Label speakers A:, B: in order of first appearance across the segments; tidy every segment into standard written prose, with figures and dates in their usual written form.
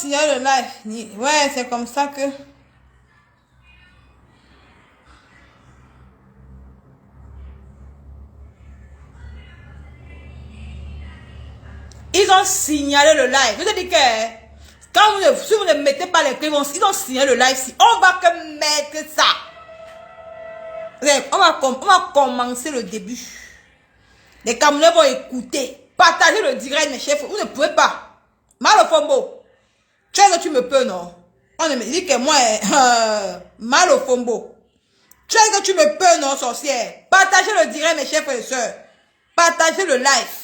A: signaler le live. Ouais, c'est comme ça que... Ils ont signalé le live. Je te dis que quand si vous ne mettez pas les clés, ils ont signalé le live. Si on va que mettre ça. On va commencer le début. Les Camerounais vont écouter. Partagez le direct, mes chefs. Vous ne pouvez pas. Mal au fombo. Tu sais que tu me peux, non? On me dit que moi, mal au fombo. Tu sais que tu me peux, non, sorcière? Partagez le direct, mes chefs et sœurs. Partagez le live.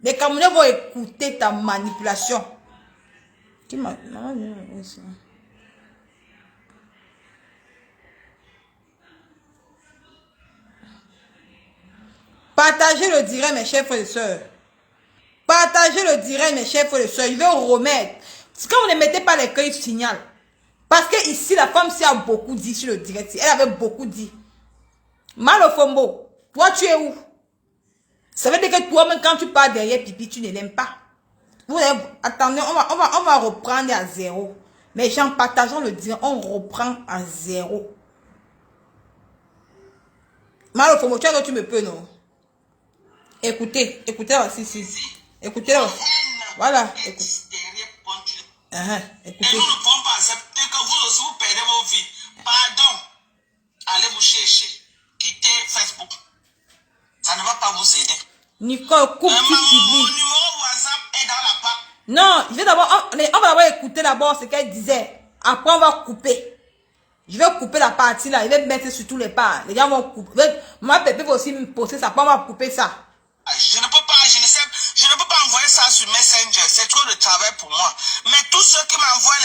A: Les Camerounais vont écouter ta manipulation. Qui m'a... Partagez le direct, mes chers frères et sœurs. Partagez le direct, mes chers frères et sœurs. Je vais remettre. Quand vous ne mettez pas les cœurs, ils signalent. Parce que ici, la femme s'y a beaucoup dit sur le direct. Elle avait beaucoup dit. Mal au fombo. Toi, tu es où? Ça veut dire que toi, même quand tu pars derrière Pipi, tu ne l'aimes pas. Vous attendez, on va reprendre à zéro. Mais gens, partageons le direct, on reprend à zéro. Mal au fombo, tu vois que tu me peux, non? Écoutez là, si. Écoutez là. Voilà. Écoutez.
B: Et nous ne pouvons pas accepter que vous aussi vous perdez vos vies. Pardon. Allez vous chercher. Quittez Facebook. Ça ne va pas vous aider.
A: Nicole, coupe tout public.
B: Mon numéro WhatsApp est dans la part.
A: Non, je vais d'abord, on va d'abord écouter d'abord ce qu'elle disait. Après, on va couper. Je vais couper la partie là. Je vais mettre sur tous les parts. Les gens vont couper. Moi, Pépé va aussi me poster ça. Après, on va couper ça.
B: Je ne peux pas envoyer ça sur Messenger. C'est trop de travail pour moi. Mais tous ceux qui m'envoient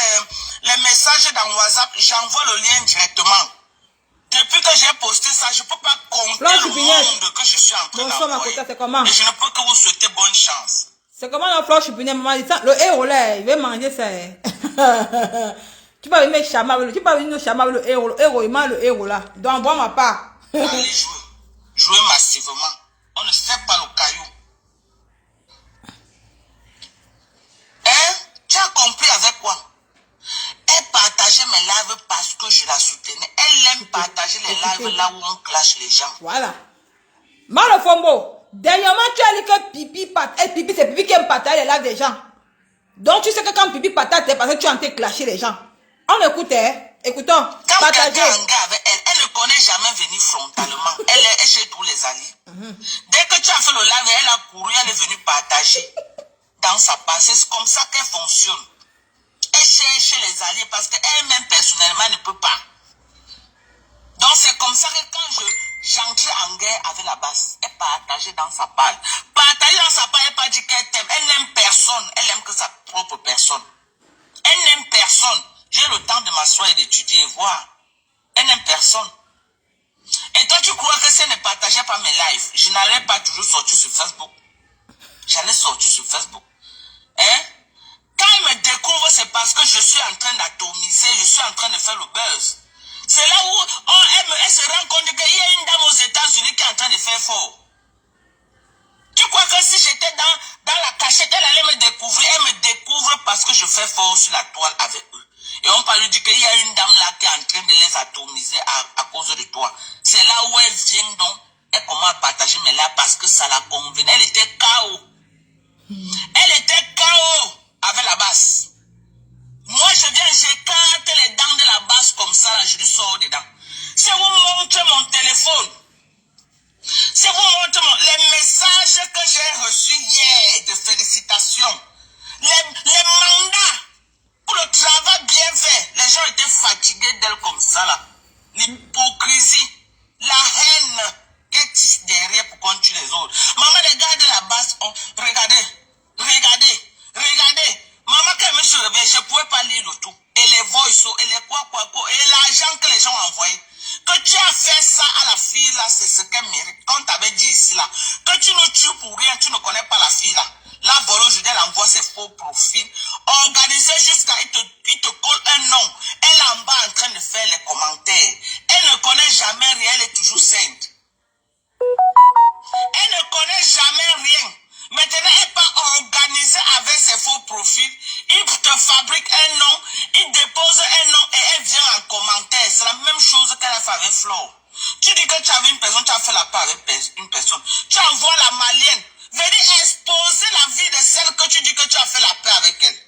B: les messages dans WhatsApp, j'envoie le lien directement. Depuis que j'ai posté ça, je ne peux pas compter le monde que je suis en train d'envoyer. Et je ne peux que vous souhaiter bonne chance.
A: C'est comment la fleur chupinette, maman dit ça. Le héros là, il va manger ça. Tu vas venir chamaver, tu vas venir chamaver le héros, il mange le héros là. Donc, envoie ma part.
B: Allez jouer. Jouer massivement. On ne fait pas le caillou. Hein? Tu as compris avec quoi? Elle partageait mes lives parce que je la soutenais. Elle aime partager les lives là où on clash les gens.
A: Voilà. Mal au fombo. Dernièrement, tu as dit que Pipi, c'est Pipi qui aime partager les lives des gens. Donc, tu sais que quand Pipi partage, c'est parce que tu es en train de clasher les gens. On écoute, hein? Écoutons.
B: Quand quelqu'un est en gars avec elle, elle ne connaît jamais venir frontalement. Elle est chez tous les alliés. Dès que tu as fait le live, elle a couru, elle est venue partager dans sa passée. C'est comme ça qu'elle fonctionne. Elle cherche les alliés parce qu'elle-même personnellement ne peut pas. Donc c'est comme ça que quand j'entrais en guerre avec la basse, elle partageait dans sa page. Partager dans sa page, elle n'a pas dit qu'elle t'aime. Elle n'aime personne. Elle n'aime que sa propre personne. Elle n'aime personne. J'ai le temps de m'asseoir et d'étudier et voir. Elle n'aime personne. Et toi, tu crois que si elle ne partageait pas mes lives, je n'allais pas toujours sortir sur Facebook. J'allais sortir sur Facebook. Hein? Quand elle me découvre, c'est parce que je suis en train d'atomiser, je suis en train de faire le buzz. C'est là où elle se rend compte qu'il y a une dame aux États-Unis qui est en train de faire fort. Tu crois que si j'étais dans la cachette, elle allait me découvrir? Elle me découvre parce que je fais fort sur la toile avec eux. Et on parle du qu'il y a une dame là qui est en train de les atomiser à cause de toi. C'est là où elle vient donc, elle commence à partager mes lives parce que ça la convenait. Elle était KO. Elle était KO avec la basse. Moi, je viens, j'écarte les dents de la basse comme ça, là, je lui sors dedans. Si vous montrez mon téléphone, si vous montrez les messages que j'ai reçus hier de félicitations, les mandats pour le travail bien fait, les gens étaient fatigués d'elle comme ça, là. L'hypocrisie, la haine qu'elle tisse derrière pour continuer les autres. Maman, regardez la basse, regardez. Maman, quand elle me suis réveillée, je ne pouvais pas lire le tout. Et les voices, et les quoi, et l'argent que les gens ont envoyé. Que tu as fait ça à la fille là, c'est ce qu'elle mérite. Quand t'avais dit ici là, que tu nous tues pour rien, tu ne connais pas la fille là. La volée, aujourd'hui, elle envoie ses faux profils. Organisé jusqu'à, il te colle un nom. Elle est en bas en train de faire les commentaires. Elle ne connaît jamais rien, elle est toujours sainte. Elle ne connaît jamais rien. Maintenant, elle n'est pas organisée avec ses faux profils. Il te fabrique avec Flore. Tu dis que tu avais une personne, tu as fait la paix avec une personne. Tu envoies la malienne venir exposer la vie de celle que tu dis que tu as fait la paix avec elle.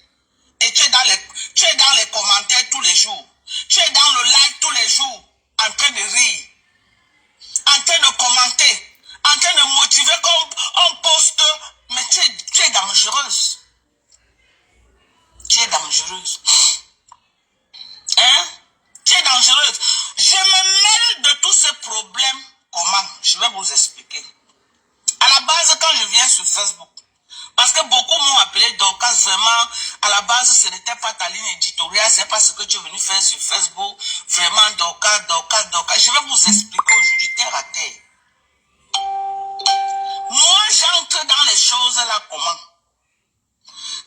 B: Et tu es dans les commentaires tous les jours. Tu es dans le live tous les jours, en train de rire, en train de commenter, en train de motiver comme on poste. Mais tu es dangereuse. Tu es dangereuse. Hein? Tu es dangereuse. Je me mêle de tous ces problèmes. Comment? Je vais vous expliquer. À la base, quand je viens sur Facebook, parce que beaucoup m'ont appelé Dorcas, vraiment, à la base, ce n'était pas ta ligne éditoriale, c'est pas ce que tu es venu faire sur Facebook. Vraiment, Dorcas. Je vais vous expliquer aujourd'hui, terre à terre. Moi, j'entre dans les choses là, comment?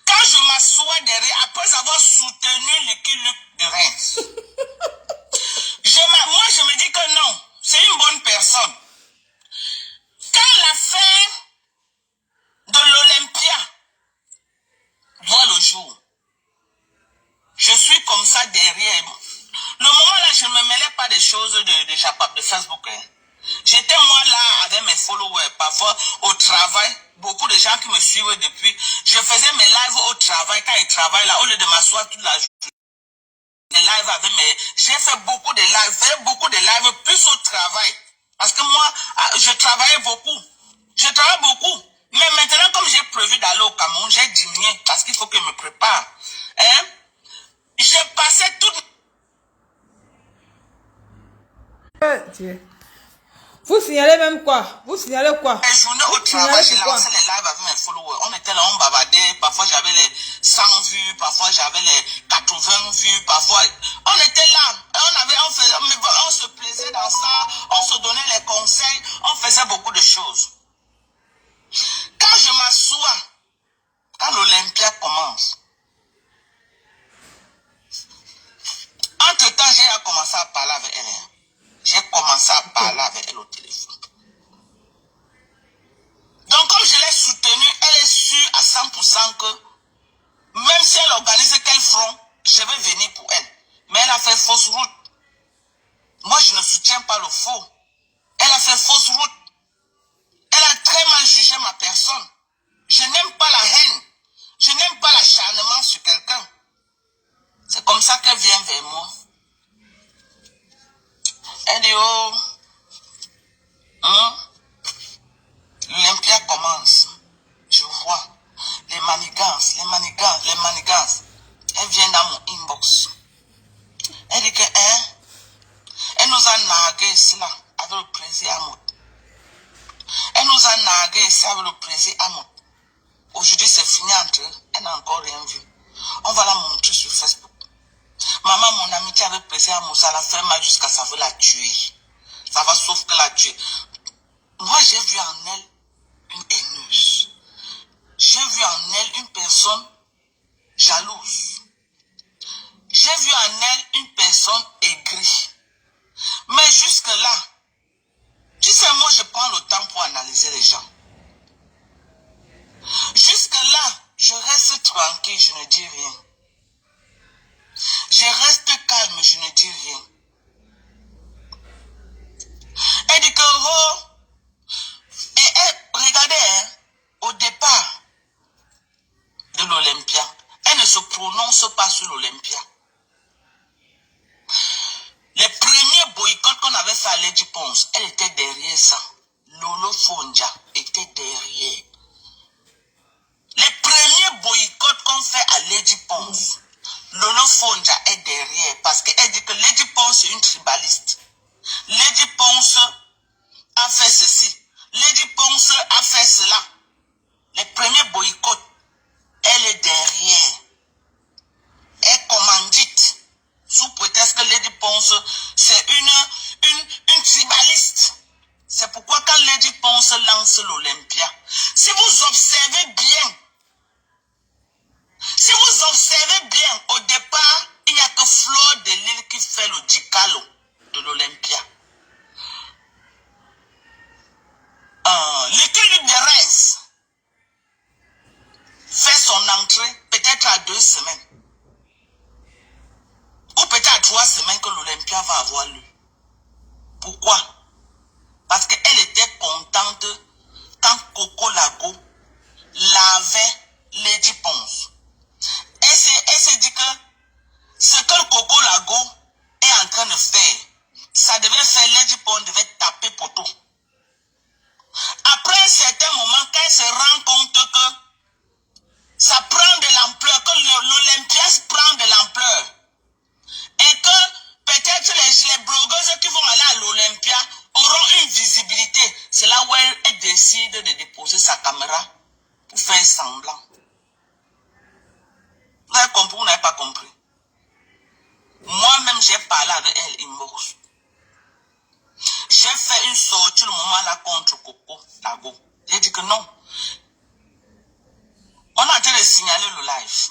B: Quand je m'assois derrière, après avoir soutenu Lucky Luke de Reims, moi, je me dis que non, c'est une bonne personne. Quand l'affaire de l'Olympia voit le jour, je suis comme ça derrière. Le moment là, je ne me mêlais pas des choses de Facebook. Hein. J'étais moi là avec mes followers, parfois au travail. Beaucoup de gens qui me suivent depuis. Je faisais mes lives au travail. Quand ils travaillent là, au lieu de m'asseoir toute la journée, les lives avec mes... J'ai fait beaucoup de lives, plus au travail. Parce que moi, je travaillais beaucoup. Je travaille beaucoup. Mais maintenant, comme j'ai prévu d'aller au Cameroun, j'ai diminué parce qu'il faut que je me prépare. Hein? J'ai passé toute...
A: Dieu. Vous signalez même quoi? Vous signalez quoi?
B: Les journées au travail, j'ai lancé les lives avec mes followers. On était là, on bavardait. Parfois, j'avais les 100 vues. Parfois, j'avais les 80 vues. Parfois, on était là. On se plaisait dans ça. On se donnait les conseils. On faisait beaucoup de choses. Quand je m'assois, quand l'Olympia commence, entre-temps, j'ai commencé à parler avec elle. J'ai commencé à parler avec elle au téléphone. Donc, comme je l'ai soutenue, elle est sûre à 100% que même si elle organise quel front, je vais venir pour elle. Mais elle a fait fausse route. Moi, je ne soutiens pas le faux. Elle a fait fausse route. Elle a très mal jugé ma personne. Je n'aime pas la haine. Je n'aime pas l'acharnement sur quelqu'un. C'est comme ça qu'elle vient vers moi. Elle dit, oh, l'Olympia commence. Je vois les manigances. Elle vient dans mon inbox. Elle dit que, elle nous a nargué ici là, avec le président Amoud. Elle nous a nargué ici avec le président Amoud. Aujourd'hui, c'est fini entre eux. Elle n'a encore rien vu. On va la montrer sur Facebook. Maman, mon amitié avec le président Amoud, ça l'a fait mal jusqu'à ça veut la tuer. Ça va sauf que la tuer. Moi, j'ai vu en elle une haineuse. J'ai vu en elle une personne jalouse. J'ai vu en elle une personne aigrie. Mais jusque-là, tu sais, moi, je prends le temps pour analyser les gens. Jusque-là, je reste tranquille, je ne dis rien. Je reste calme, je ne dis rien. Elle dit que, oh, regardez, hein, au départ de l'Olympia, elle ne se prononce pas sur l'Olympia. Les premiers boycotts qu'on avait fait à Lady Ponce, elle était derrière ça. Lolo Fonja était derrière. Les premiers boycotts qu'on fait à Lady Ponce, Lolo Fonja est derrière parce qu'elle dit que Lady Ponce est une tribaliste. Lady Ponce a fait ceci. Lady Ponce a fait cela. Les premiers boycotts, elle est derrière. Elle commandite. Sous prétexte que Lady Ponce, c'est une tribaliste. C'est pourquoi quand Lady Ponce lance l'Olympia, si vous observez bien, au départ, il n'y a que Flore de Lille qui fait le dicalo de l'Olympia. L'équipe de Reims fait son entrée peut-être à 2 semaines. Ou peut-être à 3 semaines que l'Olympia va avoir lieu. Pourquoi? Parce qu'elle était contente quand Coco Lago lavait Lady Ponce. Elle s'est dit que ce que le Coco Lago est en train de faire, ça devait faire Lady Ponce devait taper poteau. Après un certain moment, quand elle se rend compte que ça prend de l'ampleur, que l'Olympias prend de l'ampleur, et que peut-être les blogueuses qui vont aller à l'Olympia auront une visibilité, c'est là où elle décide de déposer sa caméra pour faire semblant. Vous avez compris ou vous n'avez pas compris? Moi-même, j'ai parlé avec elle inbox. J'ai fait une sortie le moment là contre Coco Lago. J'ai dit que non. On est en train de signaler le live.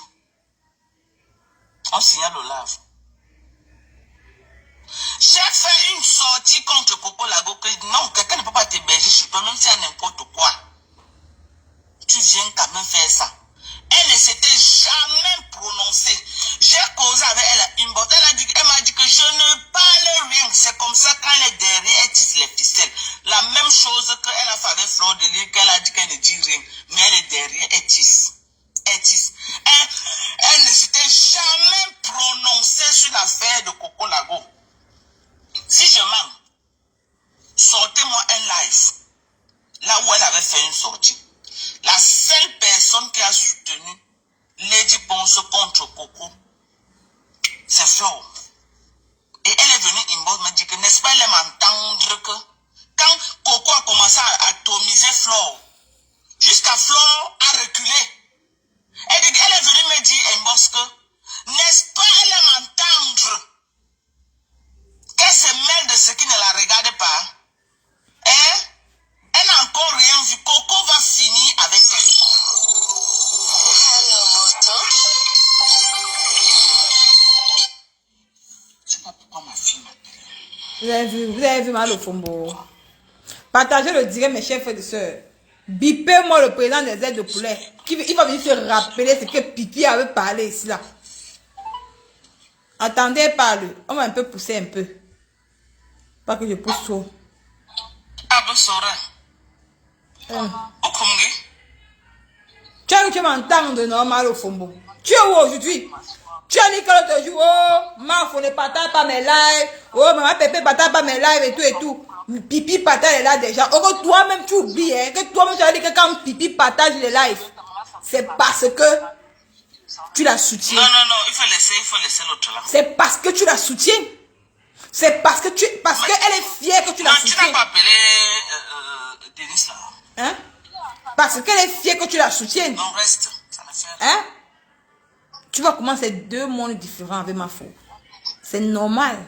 B: On signale le live. J'ai fait une sortie contre Coco Lago que non, quelqu'un ne peut pas t'héberger chez toi, même si c'est n'importe quoi. Tu viens quand même faire ça. Elle ne s'était jamais prononcée. J'ai causé avec elle une botte. Elle m'a dit que je ne parle rien. C'est comme ça quand elle est derrière, elle tisse les ficelles. La même chose qu'elle a fait avec Fleur de Lys, qu'elle a dit qu'elle ne dit rien. Mais elle est derrière, elle tisse. Elle tisse. Elle ne s'était jamais prononcée sur l'affaire de Coco Lago. Si je mens, sortez-moi un live. Là où elle avait fait une sortie. La seule personne qui a soutenu Lady Ponce contre Coco, c'est Flore. Et elle est venue inbox me dire que n'est-ce pas, elle aime entendre que quand Coco a commencé à atomiser Flore, jusqu'à Flore a reculé. Elle est venue me dire inbox que n'est-ce pas, elle aime entendre qu'elle se mêle de ce qui ne la regarde pas. Hein? Elle n'a encore rien vu. Coco va finir avec elle. Je sais pas pourquoi ma fille m'appelle.
A: Vous avez vu mal au fombo. Partagez le direct, mes chers frères et sœurs. Bipez-moi le président des aides de poulet. Il va venir se rappeler ce que Pipi avait parlé ici là. Attendez, parle. On va un peu pousser un peu. Pas que je pousse trop.
B: Ah, bon, Sora.
A: Tu m'entends normal au fombo. Tu es où aujourd'hui? Tu as dit que l'autre jour, oh, Mafo ne partage pas mes lives. Oh, maman Pépé ne partage pas mes lives et tout et tout. Pipi partage les lives déjà. Oh, toi-même tu oublies, hein, que toi-même tu as dit que quand Pipi partage les lives, c'est parce que tu la soutiens.
B: Non, il faut laisser l'autre là.
A: C'est parce que tu la soutiens. C'est parce qu'elle est fière que tu la soutiens.
B: Tu n'as pas appelé Denis là.
A: Hein? Parce qu'elle est fière que tu la soutiennes.
B: Non, reste. Ça ne fait rien.
A: Hein? Tu vois comment c'est deux mondes différents avec ma fille. C'est normal.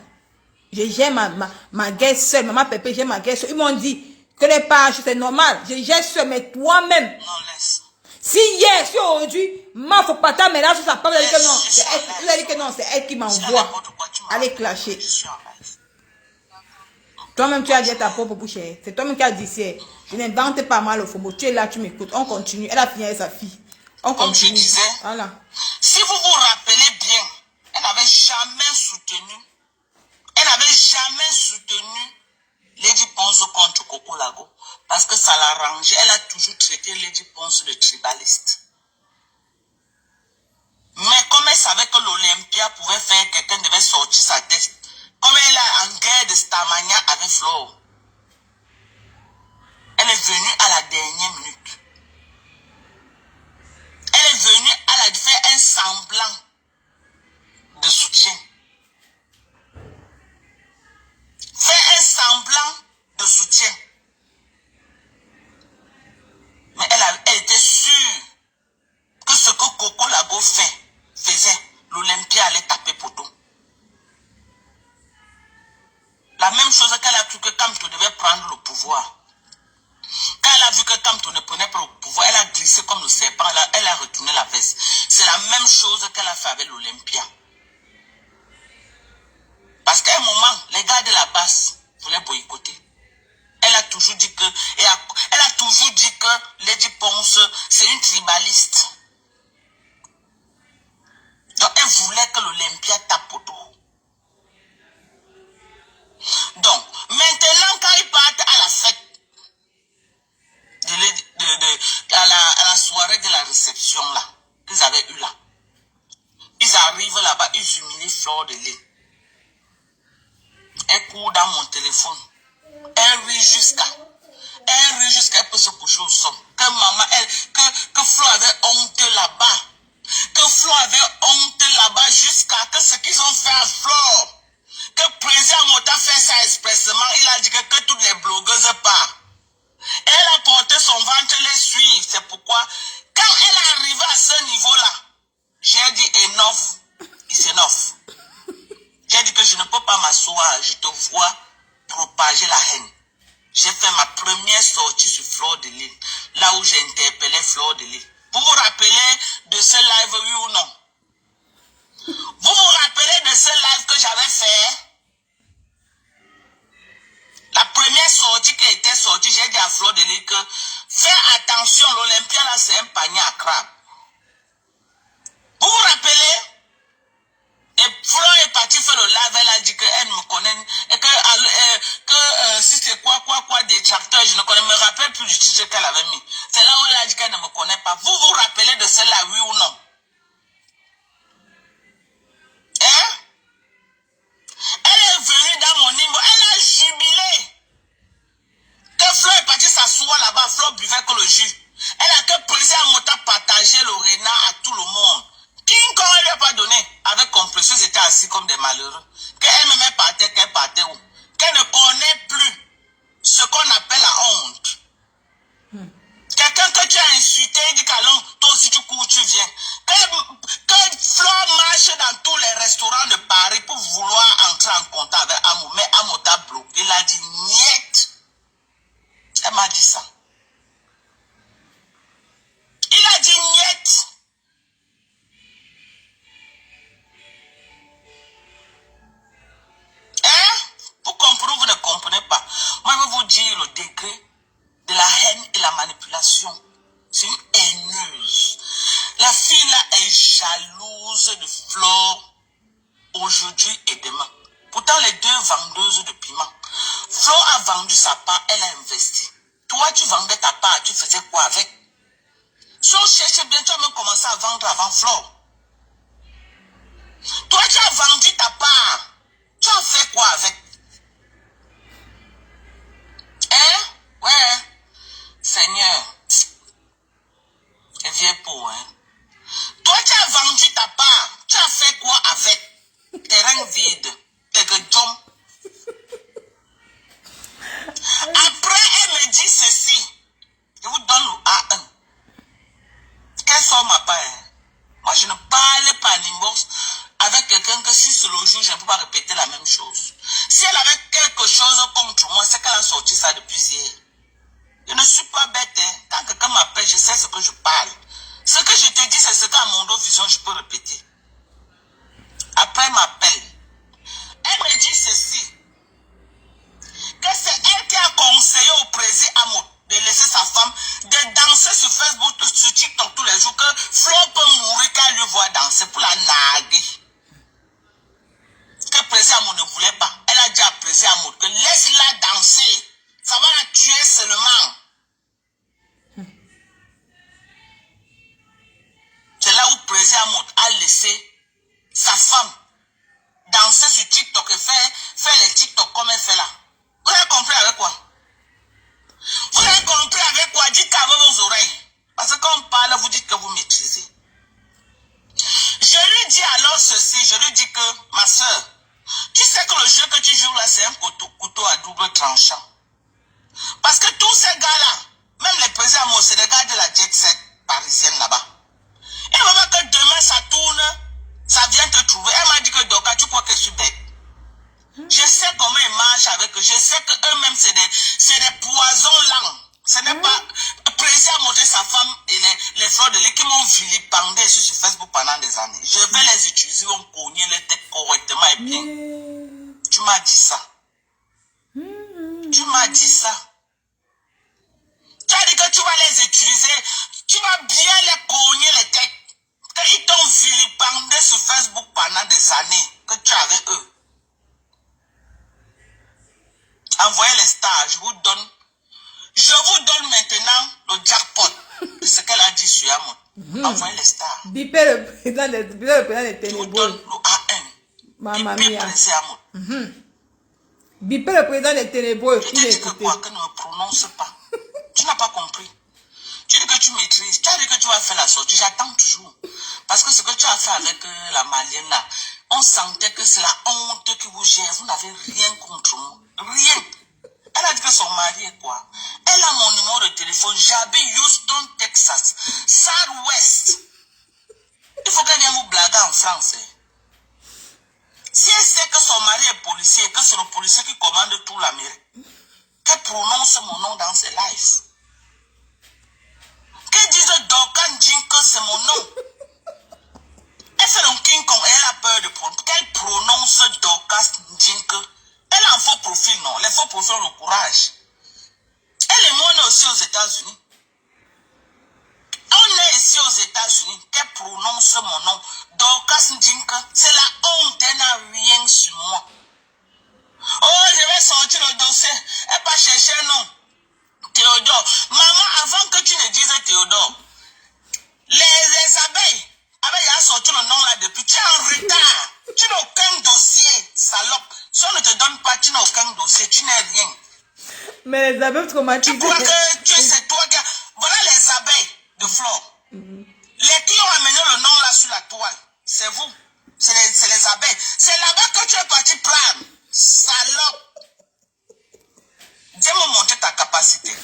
A: J'ai ma guerre seule. Maman Pépé, j'ai ma guerre seule. Ils m'ont dit que les pages, c'est normal. Je gère seule, mais toi-même.
B: Non, laisse.
A: Si hier, si aujourd'hui, ma faut pas ta mélange sur sa part, vous avez dit que non. Vous avez dit que non, c'est elle qui m'envoie. Allez clasher. Toi-même, tu as dit ta propre bouche. C'est toi-même qui as dit c'est. Je n'invente pas mal au fond. Tu es là, tu m'écoutes. On continue. Elle a fini avec sa fille. On
B: Comme
A: continue.
B: je disais,
A: voilà.
B: Si vous vous rappelez bien, elle n'avait jamais soutenu Lady Ponce contre Coco Lago. Parce que ça l'arrangeait. Elle a toujours traité Lady Ponce de tribaliste. Mais comme elle savait que l'Olympia pouvait faire, quelqu'un devait sortir sa tête. Comme elle est en guerre de Stamania avec Flo, elle est venue à la dernière minute. Elle est venue à la faire un semblant de soutien. Faire un semblant de soutien. Mais elle était sûre que ce que Coco Lago faisait, l'Olympia allait taper poteau. La même chose qu'elle a cru que Kamto devait prendre le pouvoir. Quand elle a vu que Kamto ne prenait pas le pouvoir, elle a glissé comme le serpent, elle a retourné la veste. C'est la même chose qu'elle a fait avec l'Olympia. Parce qu'à un moment, les gars de la base voulaient boycotter. Elle a toujours dit que Lady Ponce, c'est une tribaliste. Donc elle voulait que l'Olympia tape au dos. Donc, maintenant, fleur de lait. Elle court dans mon téléphone. Elle rit jusqu'à elle peut se coucher au sol. Que maman, que Flo avait honte là-bas. Que Flo avait honte là-bas jusqu'à que ce qu'ils ont fait à Flo. Que président Mota fait ça expressément. Il a dit que toutes les blogueuses partent. Elle a porté son ventre, les suivre. C'est pourquoi, quand elle est arrivée à ce niveau-là, j'ai dit enough, it's enough. J'ai dit que je ne peux pas m'asseoir, je te vois propager la haine. J'ai fait ma première sortie sur Fleur de Lille, là où j'ai interpellé Fleur de Lille. Vous vous rappelez de ce live, oui ou non? Vous vous rappelez de ce live que j'avais fait? La première sortie qui était sortie, j'ai dit à Fleur de Lille que fais attention, l'Olympia là c'est un panier à crabe. Vous vous rappelez? Et Flo est parti faire le live, elle a dit qu'elle me connaît, et que si c'est quoi, des tracteurs, je ne me rappelle plus du titre qu'elle avait mis. C'est là où elle a dit qu'elle ne me connaît pas. Vous vous rappelez de cela, oui ou non? Hein? Elle est venue dans mon niveau, elle a jubilé. Que Flo est parti s'asseoir là-bas, Flo buvait que le jus. Elle a que plaisir à monter partager le renard à tout le monde. King Kong, elle lui a pas donné. Avec compression, ils étaient assis comme des malheureux. Qu'elle-même partait, qu'elle partait où? Qu'elle ne connaît plus ce qu'on appelle la honte. Quelqu'un que tu as insulté, il dit qu'allons, toi aussi tu cours, tu viens. Que Flo marche dans tous les restaurants de Paris pour vouloir entrer en contact avec Amo, mais Amo t'a bloqué. Il a dit niet. Elle m'a dit ça. Il a dit niet. Hein? Vous comprenez, vous ne comprenez pas. Moi, je vais vous dire le degré de la haine et la manipulation. C'est une haineuse. La fille là est jalouse de Flo aujourd'hui et demain. Pourtant, les deux vendeuses de piment. Flo a vendu sa part, elle a investi. Toi, tu vendais ta part, tu faisais quoi avec? Si on cherchait bien, tu as même commencé à vendre avant Flo. Toi, tu as vendu ta part. Tu as fait quoi avec? Hein? Ouais. Seigneur. Et viens pour, hein. Toi, tu as vendu ta part. Tu as fait quoi avec? Terrain vide. Et que John. Après, elle me dit ceci. Je vous donne le A1. Quelle soit ma part? Hein? Moi, je ne parle pas l'inbox avec quelqu'un que si c'est le jour, je ne peux pas répéter la même chose. Si elle avait quelque chose contre moi, c'est qu'elle a sorti ça depuis hier. Je ne suis pas bête. Hein. Quand quelqu'un m'appelle, je sais ce que je parle. Ce que je te dis, c'est ce qu'à mon vision, je peux répéter. Après, elle m'appelle. Elle me dit ceci. Que c'est elle qui a conseillé au président Amo de laisser sa femme de danser sur Facebook, sur TikTok tous les jours, que Flo peut mourir quand elle lui voit danser pour la narguer. Que le président Amo ne voulait pas. Elle a dit à président Amo que laisse-la danser. Ça va la tuer seulement. C'est là où le président Amo a laissé sa femme danser sur TikTok et faire les TikTok comme elle fait là. Vous avez compris avec quoi? Vous avez compris avec quoi? Dites qu'avec vos oreilles. Parce que quand on parle, vous dites que vous maîtrisez. Je lui dis alors ceci, je lui dis que, ma soeur, tu sais que le jeu que tu joues là, c'est un couteau à double tranchant. Parce que tous ces gars-là, même les présidents, c'est des gars de la jet set parisienne là-bas. Et on va que demain ça tourne, ça vient te trouver. Elle m'a dit que Doka, tu crois que je suis bête? Je sais comment ils marchent avec eux. Je sais qu'eux-mêmes, c'est des poisons lents. Ce n'est pas... Le président a montré sa femme et les fleurs de lait qui m'ont vilipendé sur Facebook pendant des années. Je vais les utiliser, on cogner les têtes correctement et bien. Tu m'as dit ça. Tu m'as dit ça. Tu as dit que tu vas les utiliser. Tu vas bien les cogner les têtes. Ils t'ont vilipendé sur Facebook pendant des années que tu es avec eux. Envoyez les stars, je vous donne maintenant le jackpot de ce qu'elle a dit sur Amon. Envoyez les stars.
A: Bipez le président des
B: Je vous donne le A1.
A: Mamma
B: Bipé
A: mia.
B: Prince Amour.
A: Bipé le président des ténébreux.
B: Je
A: Il
B: t'ai
A: est
B: dit que quoi, que ne me prononce pas. Tu n'as pas compris. Tu dis que tu maîtrises. Tu as dit que tu vas faire la sortie. J'attends toujours. Parce que ce que tu as fait avec la Malienne là, on sentait que c'est la honte qui vous gère. Vous n'avez rien contre moi. Rien. Elle a dit que son mari est quoi? Elle a mon numéro de téléphone. J'habite Houston, Texas. Southwest. Il faut qu'elle vienne vous blaguer en France. Si elle sait que son mari est policier, que c'est le policier qui commande tout l'Amérique, qu'elle prononce mon nom dans ses lives. Qu'elle dise Dorcan Jinko, c'est mon nom. Elle fait un King Kong et elle a peur de prononcer. Qu'elle prononce Dorcas Jinko. Elle a un faux profil, non? Les faux profils ont le courage. Elle et moi, on est aussi aux États-Unis. On est ici aux États-Unis. Qu'elle prononce mon nom. Dorcas Jinko, c'est la honte. Elle n'a rien sur moi. Oh, je vais sortir le dossier. Elle pas chercher un nom. Théodore. Maman, avant que tu ne dises Théodore, les abeilles, il a sorti le nom là depuis. Tu es en retard. Tu n'as aucun dossier, salope. Si on ne te donne pas, tu n'as aucun dossier. Tu n'es rien.
A: Mais les abeilles traumatisées.
B: Tu crois que c'est toi qui... Voilà les abeilles de flore. Les qui ont amené le nom là sur la toile, c'est vous. C'est les abeilles. C'est là-bas que tu es parti prendre. Salope. Viens me montrer ta capacité.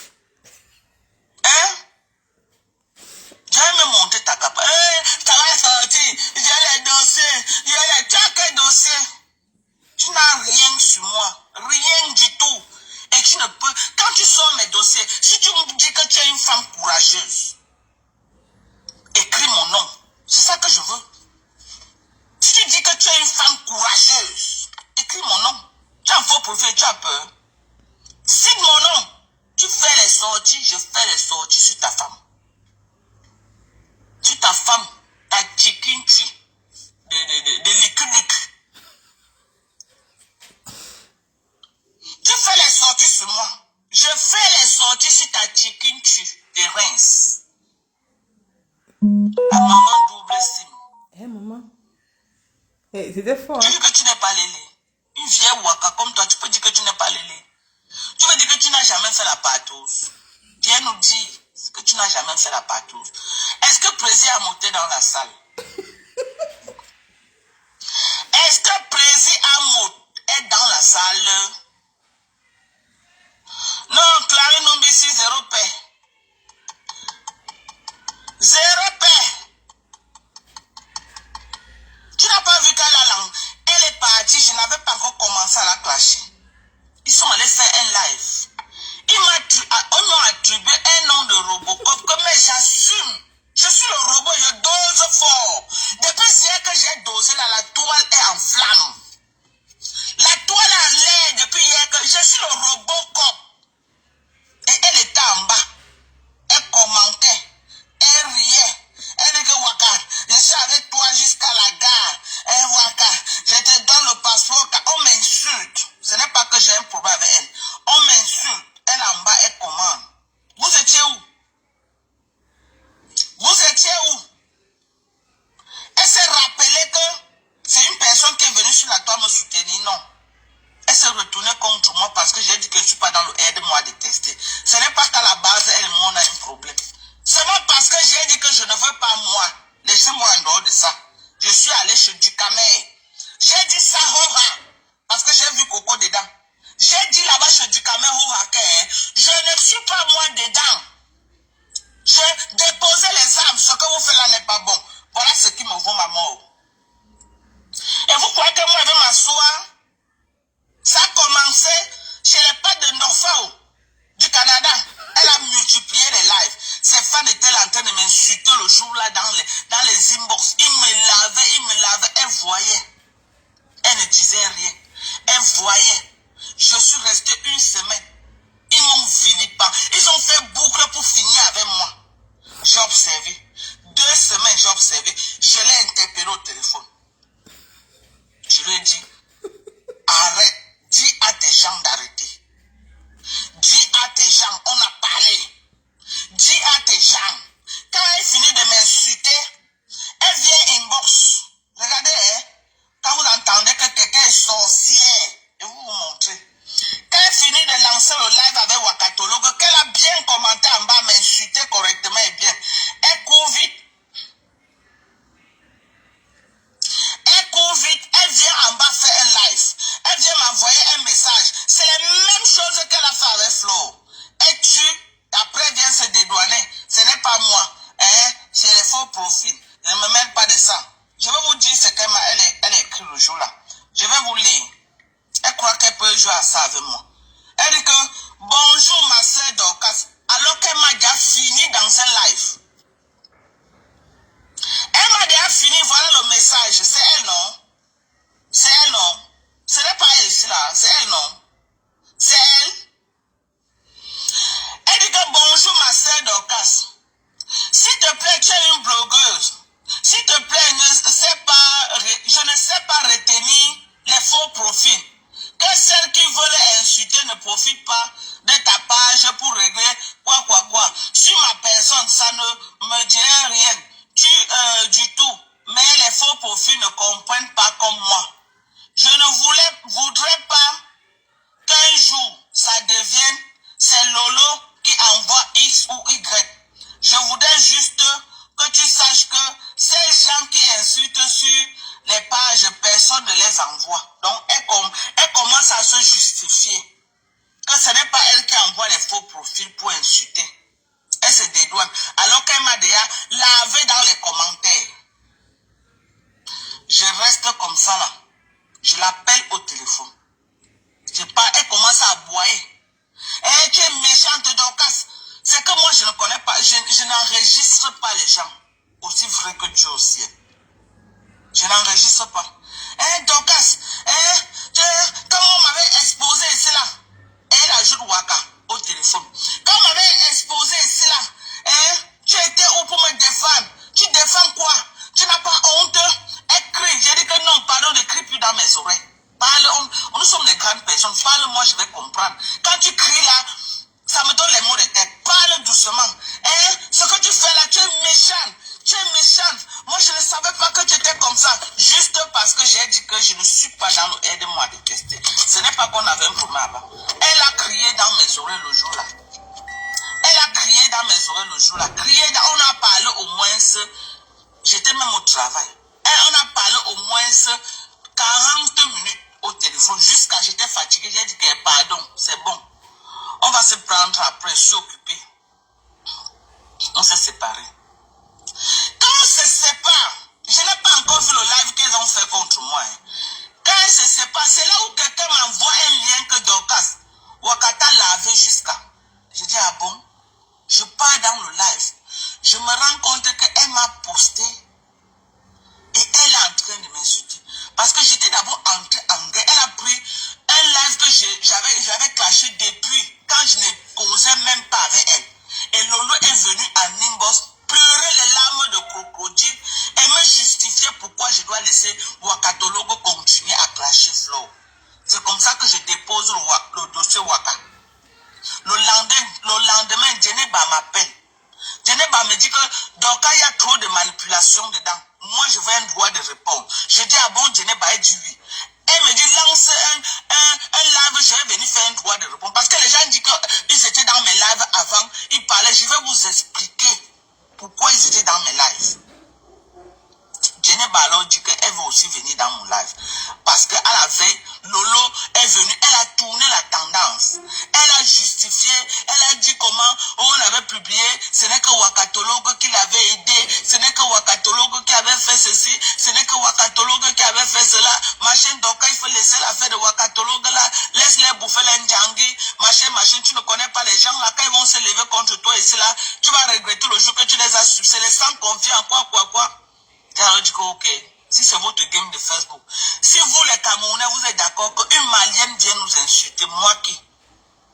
B: Hein? Viens me montrer ta capacité. Ça va sortir. J'ai les dossiers. Tu as quel dossier? Tu n'as rien sur moi. Rien du tout. Et tu ne peux... Quand tu sors mes dossiers, si tu me dis que tu es une femme courageuse, écris mon nom. C'est ça que je veux. Si tu dis que tu es une femme courageuse, écris mon nom. Tu as un faux profil, tu as peur. Signe mon nom. Tu fais les sorties, je fais les sorties sur ta femme. Sur ta femme, ta chicken de liquide. Tu fais les sorties sur moi. Je fais les sorties sur ta chicken de Reims. La maman double sim.
A: Eh, maman. Eh, c'était fort.
B: Tu dis que tu n'es pas lélé. Une vieille waka comme toi, tu peux dire que tu n'es pas lélé. Tu veux dire que tu n'as jamais fait la partouze. Viens nous dire que tu n'as jamais fait la partouze. Est-ce que Prési a monté dans la salle? Est-ce que Prési est dans la salle? Non, Clarine Nombissi, zéro paix. Zéro paix. Tu n'as pas vu qu'elle elle est partie, je n'avais pas encore commencé à la clasher. Ils sont allés faire un live. On m'a attribué un nom de Robocop, mais j'assume. Je suis le robot, je dose fort. Depuis hier que j'ai dosé là, la toile est en flamme. La toile est en l'air depuis hier que je suis le Robocop. Et elle était en bas. Elle commentait. Elle riait. Elle dit que Waka, je suis avec toi jusqu'à la gare. Waka, je te donne le passeport. On m'insulte. Ce n'est pas que j'ai un problème avec elle. On m'insulte. Elle en bas, elle commande. Vous étiez où? Vous étiez où? Elle s'est rappelée que c'est une personne qui est venue sur la toile me soutenir. Non. Elle s'est retournée contre moi parce que j'ai dit que je ne suis pas dans le aide-moi à détester. Ce n'est pas qu'à la base, elle et moi, on a un problème. Seulement parce que j'ai dit que je ne veux pas moi. Laissez-moi en dehors de ça. Je suis allé chez Ducamé. J'ai dit ça, parce que j'ai vu Coco dedans. J'ai dit là-bas chez Ducamé, je ne suis pas moi dedans. J'ai déposé les armes. Ce que vous faites là n'est pas bon. Voilà ce qui me vaut ma mort. Et vous croyez que moi, je vais m'asseoir? Ça a commencé chez les pères de Norfolk du Canada. Elle a multiplié les lives. Ses fans étaient en train de m'insulter le jour-là dans les inbox. Ils me lavaient. Elle voyait. Elle ne disait rien. Elle voyait. Je suis resté une semaine. Ils m'ont vilipendé. Ils ont fait boucle pour finir avec moi. J'ai observé. 2 semaines, j'ai observé. Je l'ai interpellé au téléphone. Je lui ai dit, arrête. Dis à tes gens d'arrêter. Dis à tes gens, on a parlé. Dis à tes gens. Quand elle finit de m'insulter, elle vient inbox. Regardez, hein, quand vous entendez que un message. C'est la même chose qu'elle a fait avec Flo. Elle tue, après vient se dédouaner. Ce n'est pas moi. Hein? C'est les faux profils. Ne me mêle pas de ça. Je vais vous dire ce qu'elle elle écrit le jour là. Je vais vous lire. Elle croit qu'elle peut jouer à ça avec moi. Elle dit que bonjour ma soeur Dorcas. Alors qu'elle m'a déjà fini dans un live. Elle m'a déjà fini, voilà le message. C'est elle, non? C'est elle, non? Ce n'est pas elle ici, là. C'est elle, non? C'est elle. Elle dit que bonjour, ma soeur Dorcas. S'il te plaît, tu es une blogueuse. S'il te plaît, je ne sais pas retenir les faux profils. Que celles qui veulent insulter ne profitent pas de ta page pour régler quoi. Sur ma personne, ça ne me dirait rien. Du tout. Mais les faux profils ne comprennent pas comme moi. Je ne voudrais pas qu'un jour, ça devienne, c'est Lolo qui envoie X ou Y. Je voudrais juste que tu saches que ces gens qui insultent sur les pages, personne ne les envoie. Donc, elle commence à se justifier que ce n'est pas elle qui envoie les faux profils pour insulter. Elle se dédouane. Alors qu'elle m'a déjà lavé dans les commentaires. Je reste comme ça là. Je l'appelle au téléphone. Elle commence à aboyer. Eh, tu es méchante, Dorcas. C'est que moi, je ne connais pas. Je n'enregistre pas les gens. Aussi vrai que Dieu aussi. Je n'enregistre pas. Eh, Dorcas, quand on m'avait exposé ici là, elle ajoute Waka au téléphone. Quand on m'avait exposé ici là, tu étais où pour me défendre? Tu défends quoi? Tu n'as pas honte? Elle crie. J'ai dit que non, pardon, ne crie plus dans mes oreilles. Parle, nous sommes des grandes personnes. Parle-moi, je vais comprendre. Quand tu cries là, ça me donne les mots de tête. Parle doucement. Ce que tu fais là, tu es méchante. Tu es méchante. Moi, je ne savais pas que tu étais comme ça. Juste parce que j'ai dit que je ne suis pas dans le aide-moi à détester. Ce n'est pas qu'on avait un problème là-bas. Elle a crié dans mes oreilles le jour là. Elle a crié dans mes oreilles le jour là. On a parlé au moins, j'étais même au travail. On a parlé au moins 40 minutes au téléphone. Jusqu'à j'étais fatigué. J'ai dit que pardon, c'est bon. On va se prendre après, je suis occupé. On s'est séparés. Quand on se sépare, je n'ai pas encore vu le live qu'elles ont fait contre moi. Quand elles se séparent, c'est là où quelqu'un m'envoie un lien que Dorcas, Wakata lavé jusqu'à. Je dis, ah bon? Je pars dans le live. Je me rends compte qu'elle m'a posté et elle est en train de m'insulter. Parce que j'étais d'abord entré en guerre. Elle a pris un live que j'avais caché depuis quand je ne causais même pas avec elle. Et Lolo est venu en inbox pleurer les larmes de crocodile et me justifier pourquoi je dois laisser Wakatologo continuer à clasher Flo. C'est comme ça que je dépose le dossier Waka. Le lendemain, Djeneba m'appelle. Djeneba me dit que donc il y a trop de manipulation dedans. Moi, je veux un droit de répondre. Je dis, ah bon, Djeneba, elle dit oui. Elle me dit, lance un live, je vais venir faire un droit de répondre. Parce que les gens disent qu'ils étaient dans mes lives avant, ils parlaient, je vais vous expliquer pourquoi ils étaient dans mes lives. Djeneba alors dit qu'elle veut aussi venir dans mon live. Parce qu'à la veille, Lolo est venue, elle a tourné la tendance. Elle a justifié, elle a dit comment on avait publié, ce n'est que Wakatologo qui l'avait aidé, ce n'est que Wakatologo qui avait fait ceci, ce n'est que Wakatologo qui avait fait cela. Machin, donc il faut laisser l'affaire de Wakatologo là, laisse-les bouffer l'Indjangi, machin, tu ne connais pas les gens là, quand ils vont se lever contre toi ici là, tu vas regretter le jour que tu les as sucés, les sans confiants, quoi. Alors, je dis ok, si c'est votre game de Facebook, si vous les Camerounais, vous êtes d'accord qu'une Malienne vient nous insulter, moi qui,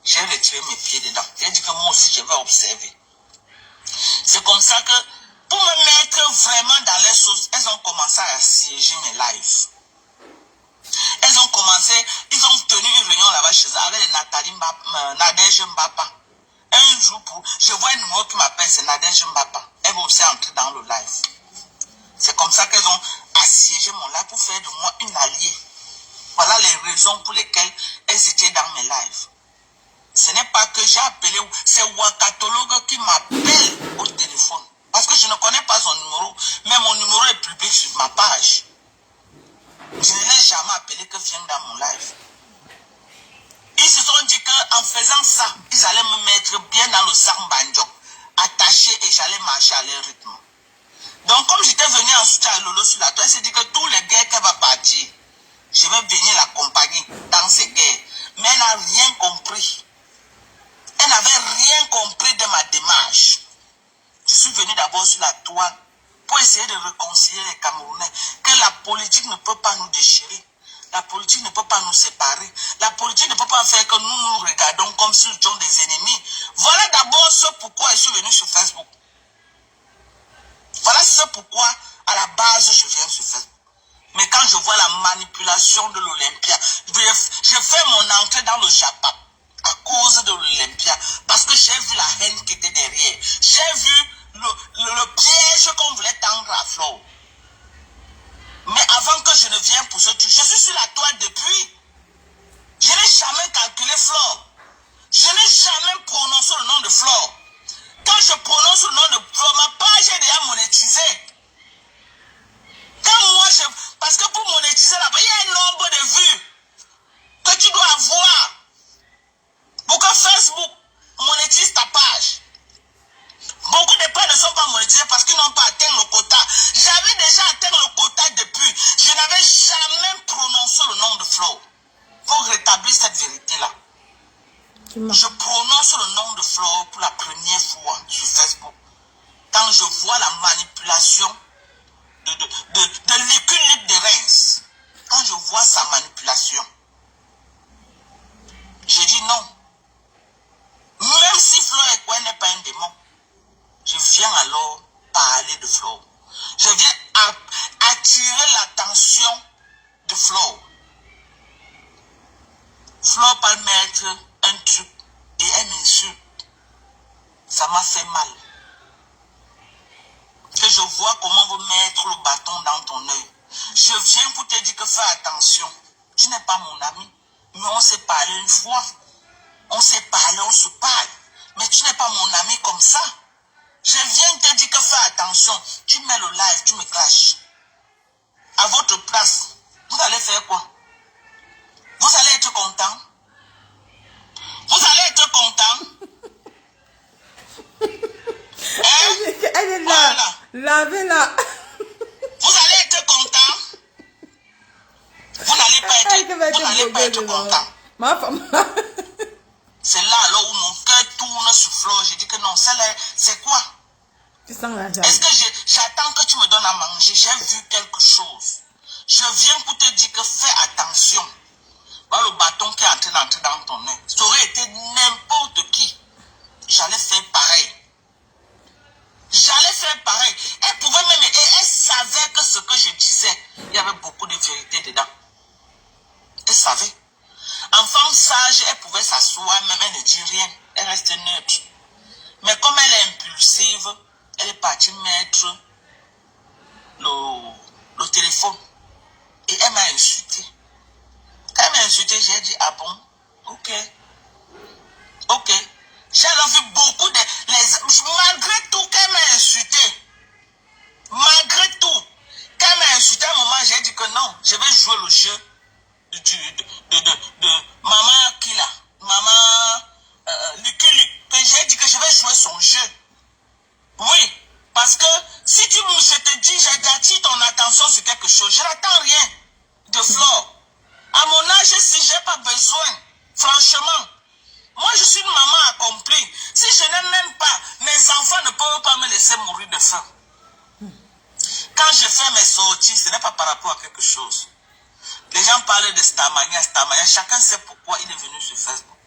B: j'ai retiré mes pieds dedans. J'ai dit que moi aussi, je vais observer. C'est comme ça que, pour me mettre vraiment dans les choses, elles ont commencé à assiéger mes lives. Elles ont commencé, ils ont tenu une réunion là-bas chez eux avec Nadège Mbapa. Un jour, je vois un numéro qui m'appelle, c'est Nadège Mbapa. Elle va aussi entrer dans le live. C'est comme ça qu'elles ont assiégé mon live pour faire de moi une alliée. Voilà les raisons pour lesquelles elles étaient dans mes lives. Ce n'est pas que j'ai appelé, c'est Wakatologo qui m'appelle au téléphone. Parce que je ne connais pas son numéro, mais mon numéro est public sur ma page. Je ne l'ai jamais appelé que vienne dans mon live. qu'ils allaient me mettre bien dans le Sambandjok, attaché et j'allais marcher à leur rythme. Donc, comme j'étais venu en soutien à Lolo sur la toile, elle s'est dit que tous les gars qu'elle va partir, je vais venir l'accompagner dans ces guerres. Mais elle n'a rien compris. Elle n'avait rien compris de ma démarche. Je suis venu d'abord sur la toile pour essayer de réconcilier les Camerounais. Que la politique ne peut pas nous déchirer. La politique ne peut pas nous séparer. La politique ne peut pas faire que nous nous regardons comme si nous étions des ennemis. Voilà d'abord ce pourquoi je suis venu sur Facebook. Voilà ce pourquoi, à la base, je viens sur Facebook. Mais quand je vois la manipulation de l'Olympia, je fais mon entrée dans le Japon à cause de l'Olympia. Parce que j'ai vu la haine qui était derrière. J'ai vu le piège qu'on voulait tendre à Flo. Mais avant que je ne vienne pour ce truc, je suis sur la toile depuis. Je n'ai jamais calculé Flo. Je n'ai jamais prononcé le nom de Flo. Quand je prononce le nom de Flo, ma page est déjà monétisée. Quand moi, parce que pour monétiser là-bas, il y a un nombre de vues que tu dois avoir pour que Facebook monétise ta page. Beaucoup de pages ne sont pas monétisées parce qu'ils n'ont pas atteint le quota. J'avais déjà atteint le quota depuis. Je n'avais jamais prononcé le nom de Flo. Pour rétablir cette vérité-là. Je prononce le nom de Flo pour la première fois sur Facebook. Quand je vois la manipulation de l'éculibre de Reims. Quand je vois sa manipulation, je dis non. Même si Flo Ekwe n'est pas un démon, je viens alors parler de Flo. Je viens attirer l'attention de Flo. Flo peut mettre un truc et elle m'insulte. Ça m'a fait mal. Que je vois comment vous mettre le bâton dans ton œil. Je viens pour te dire que fais attention. Tu n'es pas mon ami. Mais on s'est parlé une fois. On s'est parlé, on se parle. Mais tu n'es pas mon ami comme ça. Je viens te dire que fais attention. Tu mets le live, tu me clashes. À votre place, vous allez faire quoi? Vous allez être content? Vous allez être content? Hein?
A: Elle est là.
B: Voilà.
A: Lavez-la.
B: Vous allez être content? Vous n'allez pas être content.
A: Ma femme.
B: C'est là alors où mon cœur tourne sur Flo. Je dis que non, c'est quoi?
A: Tu sens la joie.
B: Est-ce que j'attends que tu me donnes à manger? J'ai vu quelque chose. Je viens pour te dire que fais attention. Voilà le bâton qui est en train d'entrer dans ton œil. Ça aurait été n'importe qui. J'allais faire pareil. J'allais faire pareil. Elle pouvait même... Et elle savait que ce que je disais, il y avait beaucoup de vérité dedans. Elle savait. En femme sage, elle pouvait s'asseoir, même elle ne dit rien. Elle reste neutre. Mais comme elle est impulsive, elle est partie mettre le téléphone. Et elle m'a insulté. Quand elle m'a insulté, j'ai dit, ah bon? Ok. Ok. J'ai vu beaucoup de... malgré tout qu'elle m'a insulté. Malgré tout. Quand elle m'a insulté à un moment, j'ai dit que non, je vais jouer le jeu de maman Kila. Maman Lucky. Que j'ai dit que je vais jouer son jeu. Oui. Parce que si je te dis, j'attire ton attention sur quelque chose, je n'attends rien de Flore. À mon âge, si je n'ai pas besoin, franchement, moi je suis une maman accomplie. Si je n'aime même pas, mes enfants ne peuvent pas me laisser mourir de faim. Quand je fais mes sorties, ce n'est pas par rapport à quelque chose. Les gens parlent de Starmania, chacun sait pourquoi il est venu sur Facebook.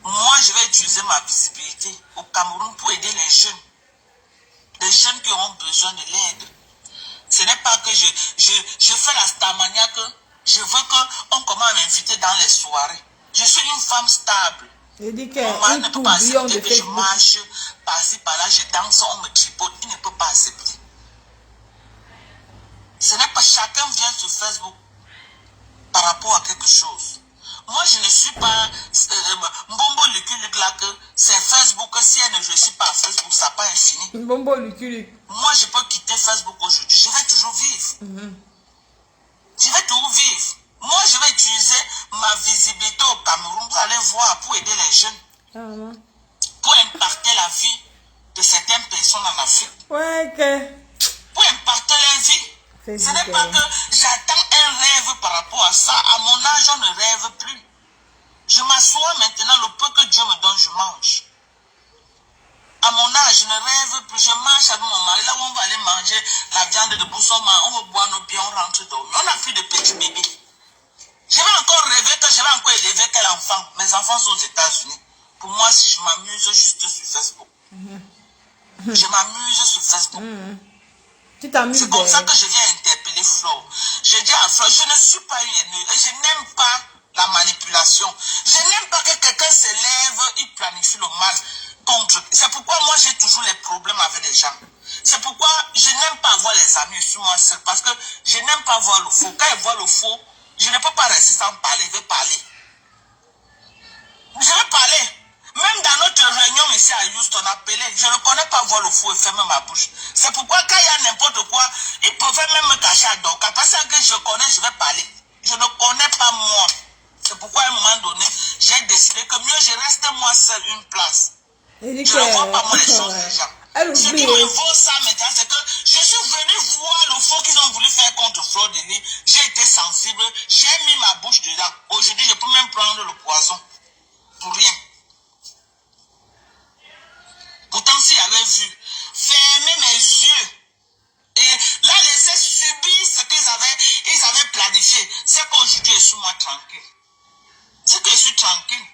B: Moi, je vais utiliser ma visibilité au Cameroun pour aider les jeunes qui auront besoin de l'aide. Ce n'est pas que je fais la Starmania que je veux qu'on commence à m'inviter dans les soirées. Je suis une femme stable. Mon mari ne peut pas accepter que je marche par-ci, par-là, je danse, on me tripote. Il ne peut pas accepter. Ce n'est pas chacun vient sur Facebook par rapport à quelque chose. Moi, je ne suis pas Mbombo Luculic là que c'est Facebook. Si elle ne réussit pas à Facebook, ça n'a pas infini.
A: Mbombo Luculic.
B: Moi, je peux quitter Facebook aujourd'hui. Je vais toujours vivre. Je vais toujours vivre. Moi, je vais utiliser ma visibilité au Cameroun. Vous allez voir pour aider les jeunes, pour impacter la vie de certaines personnes en Afrique.
A: Ouais, que...
B: Pour impacter leur vie. Ce n'est pas que j'attends un rêve par rapport à ça. À mon âge, on ne rêve plus. Je m'assois maintenant, le peu que Dieu me donne, je mange. À mon âge, je ne rêve plus. Je marche avec mon mari. Là où on va aller manger la viande de boussoma, on va boire nos biens, on rentre dormir. On a fait de petits bébés. Je vais encore rêver que je vais encore élever quel enfant. Mes enfants sont aux États-Unis. Pour moi, si je m'amuse juste sur Facebook. Je m'amuse sur Facebook.
A: Tu t'amuses.
B: C'est comme ça que je viens interpeller Flo. Je dis à Flo, je ne suis pas une ennemie. Et je n'aime pas la manipulation. Je n'aime pas que quelqu'un se lève, il planifie le mal contre. C'est pourquoi moi j'ai toujours les problèmes avec les gens. C'est pourquoi je n'aime pas voir les amis sur moi seul. Parce que je n'aime pas voir le faux. Quand ils voient le faux, je ne peux pas rester sans parler. Je vais parler. Je vais parler. Même dans notre réunion ici à Houston, appelé, je ne connais pas voir le faux et fermer ma bouche. C'est pourquoi quand il y a n'importe quoi, ils pouvaient même me cacher à Doka. Parce que je connais, je vais parler. Je ne connais pas moi. C'est pourquoi à un moment donné, j'ai décidé que mieux je reste moi seul une place. Je ne vois pas moi les choses des gens. Ce qui me vaut ça maintenant, c'est que je suis venu voir le faux qu'ils ont voulu faire contre Flo Denis. J'ai été sensible, j'ai mis ma bouche dedans. Aujourd'hui, je peux même prendre le poison. Pour rien. Pourtant, s'il avait vu, fermer mes yeux et là laisser subir ce qu'ils avaient planifié, c'est qu'aujourd'hui je suis moi tranquille. C'est que je suis tranquille.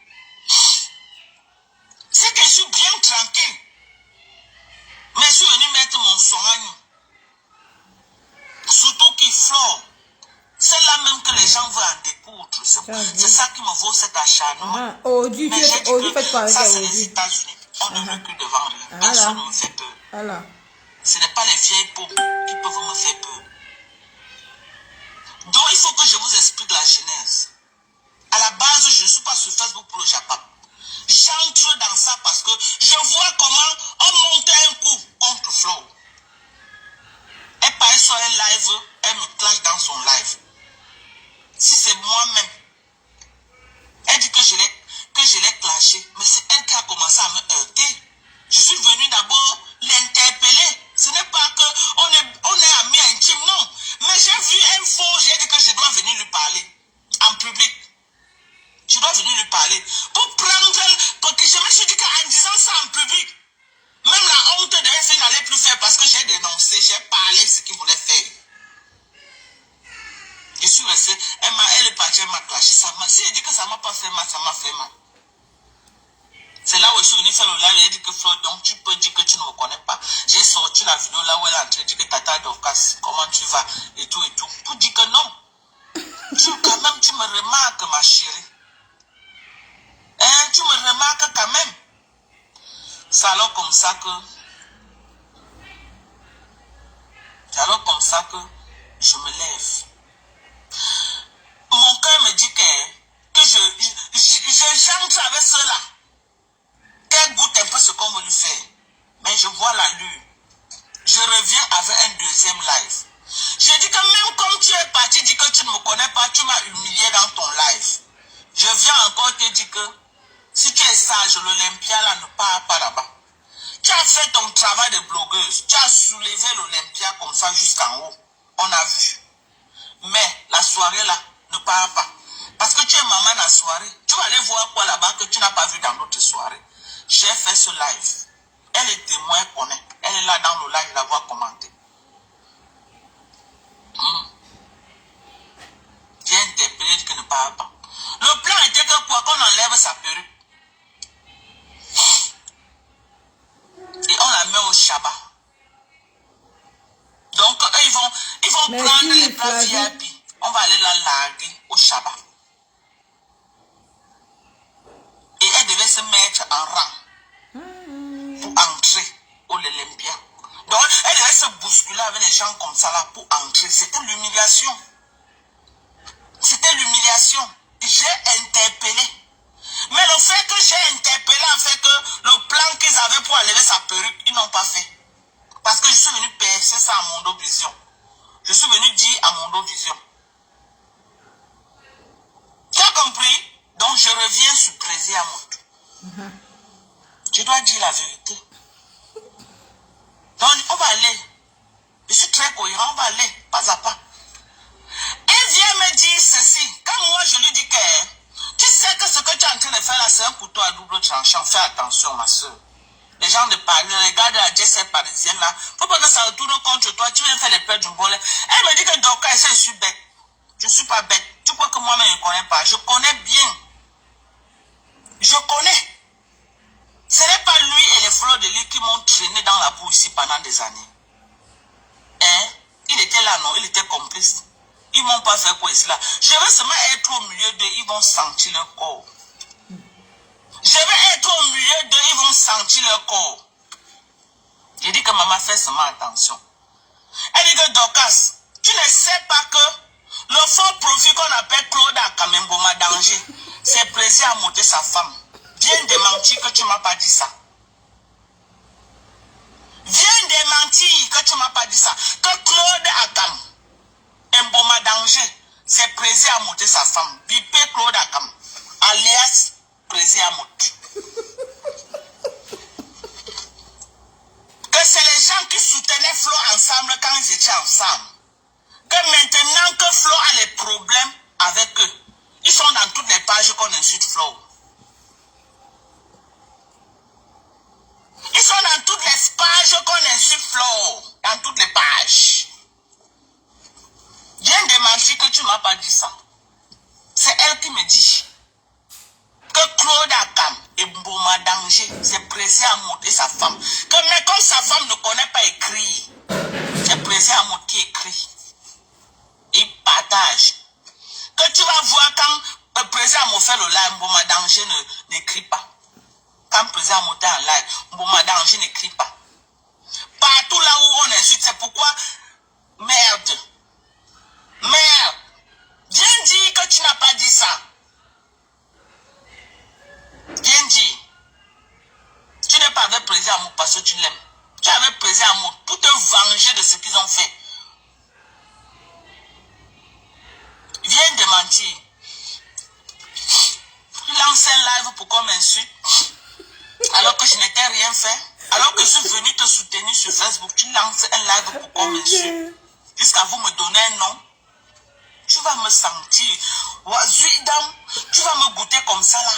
B: C'est que je suis bien tranquille. Mais je suis venu mettre mon son à nous. Surtout qu'il flore. C'est là même que les gens veulent en découdre. C'est ça qui me vaut cet acharnement. Mais j'ai dit que ça c'est les États-Unis. On ne recule devant rien. Personne ne me fait peur. Ce n'est pas les vieilles peaux qui peuvent me faire peur. Donc il faut que je vous explique la genèse. À la base, je ne suis pas sur Facebook pour le Japon. J'entre dans ça parce que je vois comment on monte un coup contre Flo. Elle paraît sur un live, elle me clash dans son live. Si c'est moi-même, elle dit que je l'ai clashé, mais c'est elle qui a commencé à me heurter. Je suis venu d'abord l'interpeller. Ce n'est pas qu'on est amis intimes, non. Mais j'ai vu un faux, j'ai dit que je dois venir lui parler en public. Je dois venir lui parler. Pour prendre, parce que je me suis dit qu'en disant ça en public, même la honte devait faire n'allait plus faire parce que j'ai dénoncé, j'ai parlé de ce qu'il voulait faire. Je suis resté, elle est partie, elle m'a clashé. Si elle dit que ça ne m'a pas fait mal, ça m'a fait mal. C'est là où je suis venu faire le live, elle dit que Flo, donc tu peux dire que tu ne me connais pas. J'ai sorti la vidéo là où elle est en train de dire que Tata Dorcas, comment tu vas, et tout. Pour dire que non. Quand même, tu me remarques, ma chérie. Hein, tu me remarques quand même. C'est alors comme ça que je me lève. Mon cœur me dit que j'entre avec ceux-là. Qu'elle goûte un peu ce qu'on veut lui faire. Mais je vois la lune. Je reviens avec un deuxième live. Je dis que même comme tu es parti dire que tu ne me connais pas, tu m'as humilié dans ton live. Je viens encore te dire que si tu es sage, l'Olympia là ne part pas là-bas. Tu as fait ton travail de blogueuse. Tu as soulevé l'Olympia comme ça jusqu'en haut. On a vu. Mais la soirée là ne part pas. Parce que tu es maman la soirée. Tu vas aller voir quoi là-bas que tu n'as pas vu dans d'autres soirées. J'ai fait ce live. Elle est témoin, elle connaît. Elle est là dans le live, la voix commentée. J'ai interpellé qu'elle ne parle pas. Le plan était que quoi qu'on enlève sa perruque. Et on la met au Shabbat. Donc, eux, ils vont prendre les plats VIP. On va aller la larguer au Shabbat. Et elle devait se mettre en rang pour entrer au Olympia. Donc, elle devait se bousculer avec les gens comme ça là pour entrer. C'était l'humiliation. C'était l'humiliation. J'ai interpellé. Mais le fait que j'ai interpellé a fait que le plan qu'ils avaient pour enlever sa perruque, ils n'ont pas fait. Parce que je suis venu percer ça à Mondo Vision. Je suis venu dire à Mondo Vision. Tu as compris? Donc je reviens sur Président Moto. Je dois dire la vérité. Donc, on va aller. Je suis très cohérent, on va aller, pas à pas. Elle vient me dire ceci. Quand moi, je lui dis que tu sais que ce que tu es en train de faire là, c'est un couteau à double tranchant. Fais attention, ma soeur. Les gens de parler, regarde la Jessie parisienne là. Faut pas que ça retourne contre toi. Tu viens faire les peurs du volet. Elle me dit que Doka, je suis bête. Je ne suis pas bête. Tu crois que moi-même, je ne connais pas. Je connais bien. Je connais. Ce n'est pas lui et les fleurs de l'île qui m'ont traîné dans la boue ici pendant des années. Hein? Il était là, non? Il était complice. Ils ne m'ont pas fait quoi cela. Je vais seulement être au milieu d'eux, ils vont sentir leur corps. Je vais être au milieu d'eux, ils vont sentir leur corps. Je dis que maman fait seulement attention. Elle dit que Dorcas, tu ne sais pas que le faux profil qu'on appelle Claude Akamemboma danger, c'est plaisir à monter sa femme. Viens démentir que tu ne m'as pas dit ça. Viens démentir que tu ne m'as pas dit ça. Que Claude Akam, Mboma danger, c'est plaisir à monter sa femme. Pipé Claude Akam, alias plaisir à monter. Que c'est les gens qui soutenaient Flo ensemble quand ils étaient ensemble. Que maintenant que Flo a les problèmes avec eux, ils sont dans toutes les pages qu'on insulte Flo. Ils sont dans toutes les pages qu'on insulte Flo. Dans toutes les pages. Viens démentir que tu ne m'as pas dit ça. C'est elle qui me dit que Claude Akam et Mboma danger, c'est pressé à monter sa femme. Que mais comme sa femme ne connaît pas écrire, c'est pressé à monter écrit. Il partage. Que tu vas voir quand le président m'a fait le live, Mboma danger n'écrit pas. Quand le président monte en live, Mboma danger n'écrit pas. Partout là où on insulte, c'est pourquoi merde. Merde. Viens dire que tu n'as pas dit ça. Viens dire. Tu n'es pas avec plaisir amour parce que tu l'aimes. Tu es avec plaisir amour pour te venger de ce qu'ils ont fait. Viens démentir. Tu lances un live pour qu'on m'insulte. Alors que je n'étais rien fait. Alors que je suis venu te soutenir sur Facebook. Tu lances un live pour qu'on m'insulte. Jusqu'à vous me donner un nom. Tu vas me sentir. Tu vas me goûter comme ça là.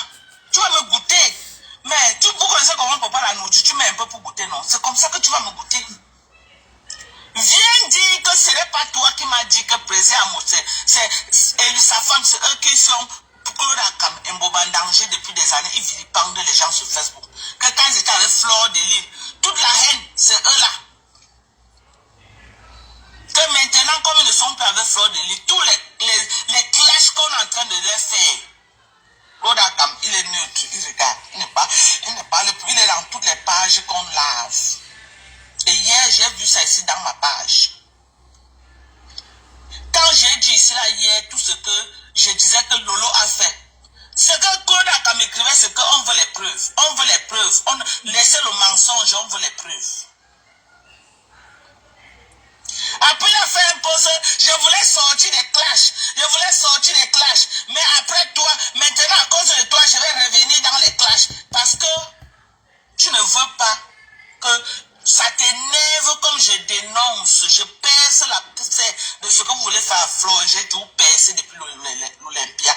B: Tu vas me goûter. Mais vous connaissez comment on prépare la nourriture. Tu mets un peu pour goûter, non? C'est comme ça que tu vas me goûter. Viens dire que ce n'est pas toi qui m'as dit que plaisir à monter. Et sa femme, c'est eux qui sont un boban danger depuis des années. Ils vilipendent les gens sur Facebook. Que quand ils étaient avec Flore de l'île, toute la haine, c'est eux là. Que maintenant, comme ils ne sont plus avec Flore de l'île, tous les clashs qu'on est en train de les faire, Claude Akam, il est neutre, il regarde, il ne parle plus, il est dans toutes les pages qu'on lave. Et hier, j'ai vu ça ici dans ma page. Quand j'ai dit ici là hier, tout ce que je disais que Lolo a fait, ce que Claude Akam écrivait, c'est qu'on veut les preuves. On veut les preuves. On laissait le mensonge, on veut les preuves. Après, il a fait un poste, je voulais sortir des clashs. Mais après toi, maintenant, à cause de toi, je vais revenir dans les clashs. Parce que tu ne veux pas que ça t'énerve comme je dénonce. Je perce la poussée de ce que vous voulez faire à Flo. J'ai tout percé depuis l'Olympia.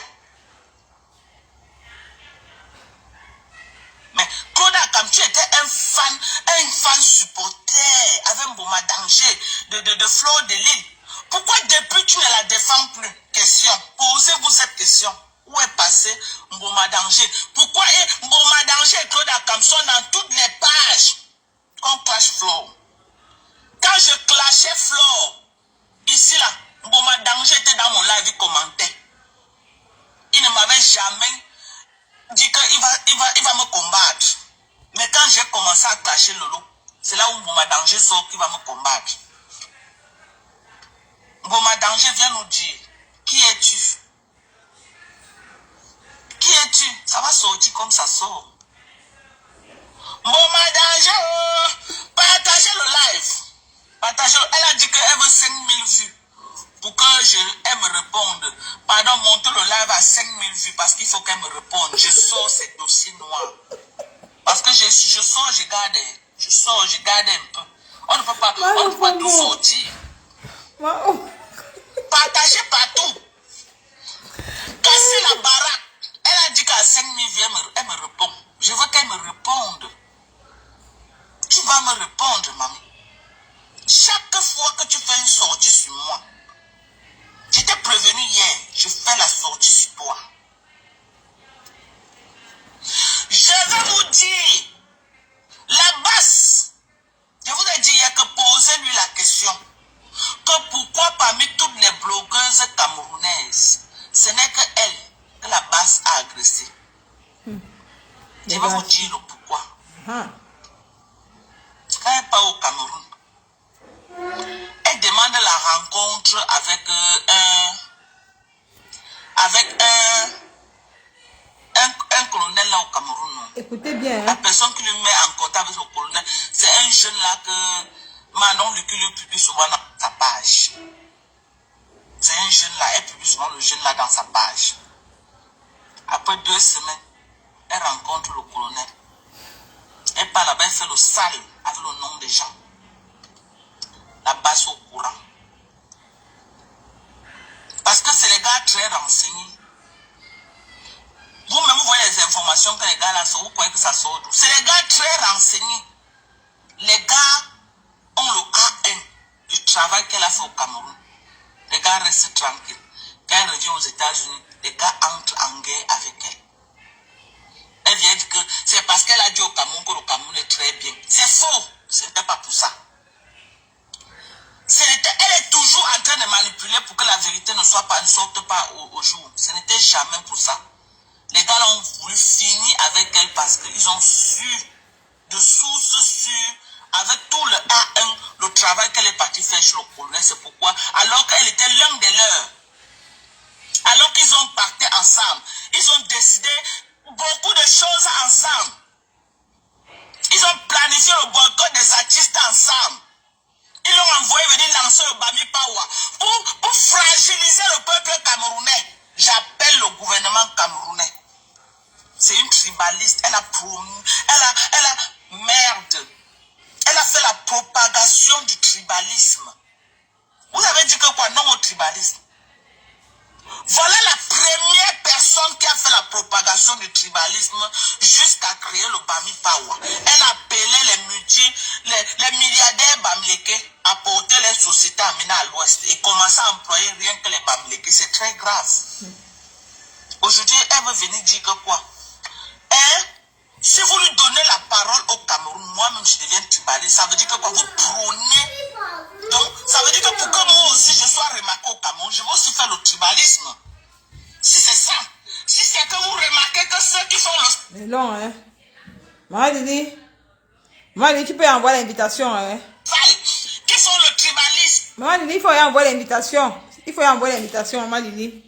B: Mais Claude Akam, tu étais un fan supporter avec Mboma danger de Flore de l'île. Pourquoi depuis tu ne la défends plus? Question. Posez-vous cette question. Où est passé Mboma danger? Pourquoi Mboma danger et Claude Akam sont dans toutes les pages qu'on clash Flore? Quand je clashais Flore, ici là, Mboma danger était dans mon live, il commentait. Il ne m'avait jamais dit qu'il va me combattre. Mais quand j'ai commencé à clasher Lolo, c'est là où Mboma danger sort qu'il va me combattre. Mboma danger vient nous dire, qui es-tu? Qui es-tu? Ça va sortir comme ça sort. Mboma danger, partagez le live. Elle a dit qu'elle veut 5000 vues. pour qu'elle me réponde. Pardon, montez le live à 5000 vues parce qu'il faut qu'elle me réponde. Je sors ces dossiers noirs. Parce que je sors, je garde. Je sors, je garde un peu. On ne peut pas, tout sortir. Partagez partout. Casser la baraque. Elle a dit qu'à 5000 vues, elle me répond. Je veux qu'elle me réponde. Tu vas me répondre, mamie. Chaque fois que tu fais une sortie sur moi, je t'ai prévenu hier, je fais la sortie sur toi. Je vais vous dire, la basse, je vous ai dit, il n'y a que poser lui la question, que pourquoi parmi toutes les blogueuses camerounaises, ce n'est que elle que la basse a agressé. Je vais vous dire le pourquoi. Quand elle part au Cameroun, elle demande la rencontre avec un colonel là au Cameroun.
A: Écoutez bien.
B: La personne qui lui met en contact avec le colonel, c'est un jeune là que Manon lui publie souvent dans sa page. C'est un jeune là, elle publie souvent le jeune là dans sa page. Après 2 semaines, elle rencontre le colonel. Elle parle là-bas, elle fait le sale avec le nom des gens. La base au courant. Parce que c'est les gars très renseignés. Vous-même, vous voyez les informations que les gars là sortent, vous croyez que ça sort d'où? C'est les gars très renseignés. Les gars ont le K1 du travail qu'elle a fait au Cameroun. Les gars restent tranquilles. Quand elle revient aux États-Unis, les gars entrent en guerre avec elle. Elle vient dire que c'est parce qu'elle a dit au Cameroun que le Cameroun est très bien. C'est faux. Ce n'était pas pour ça. Elle est toujours en train de manipuler pour que la vérité ne sorte pas au jour. Ce n'était jamais pour ça. Les gars ont voulu finir avec elle parce qu'ils ont su, de sources sûres, avec tout le A1, le travail qu'elle est partie faire chez le colonel. C'est pourquoi, alors qu'elle était l'un des leurs, alors qu'ils ont parti ensemble, ils ont décidé beaucoup de choses ensemble. Ils ont planifié le boycott des artistes ensemble. Ils l'ont envoyé venir lancer le Bami Pawa pour fragiliser le peuple camerounais. J'appelle le gouvernement camerounais. C'est une tribaliste. Elle a fait la propagation du tribalisme. Vous avez dit que quoi? Non au tribalisme. Voilà la première personne qui a fait la propagation du tribalisme jusqu'à créer le Bami Pawa. Elle a appelé les milliardaires Bamileke à porter les sociétés amenées à l'ouest et commencer à employer rien que les Bamileke. C'est très grave. Aujourd'hui, elle veut venir dire que quoi? Si vous lui donnez la parole au Cameroun, moi-même je deviens tribaliste. Ça veut dire que quoi? Vous prônez. Donc, ça veut dire que pour que moi aussi je sois remarqué au Cameroun, je vais aussi faire le tribalisme. Si c'est ça. Si c'est que vous remarquez que ceux qui font le...
A: C'est long, hein. Maman Lili, tu peux envoyer l'invitation, hein.
B: Qui font le tribalisme.
A: Maman Lili, il faut y envoyer l'invitation. Il faut y envoyer l'invitation, Maman Lili.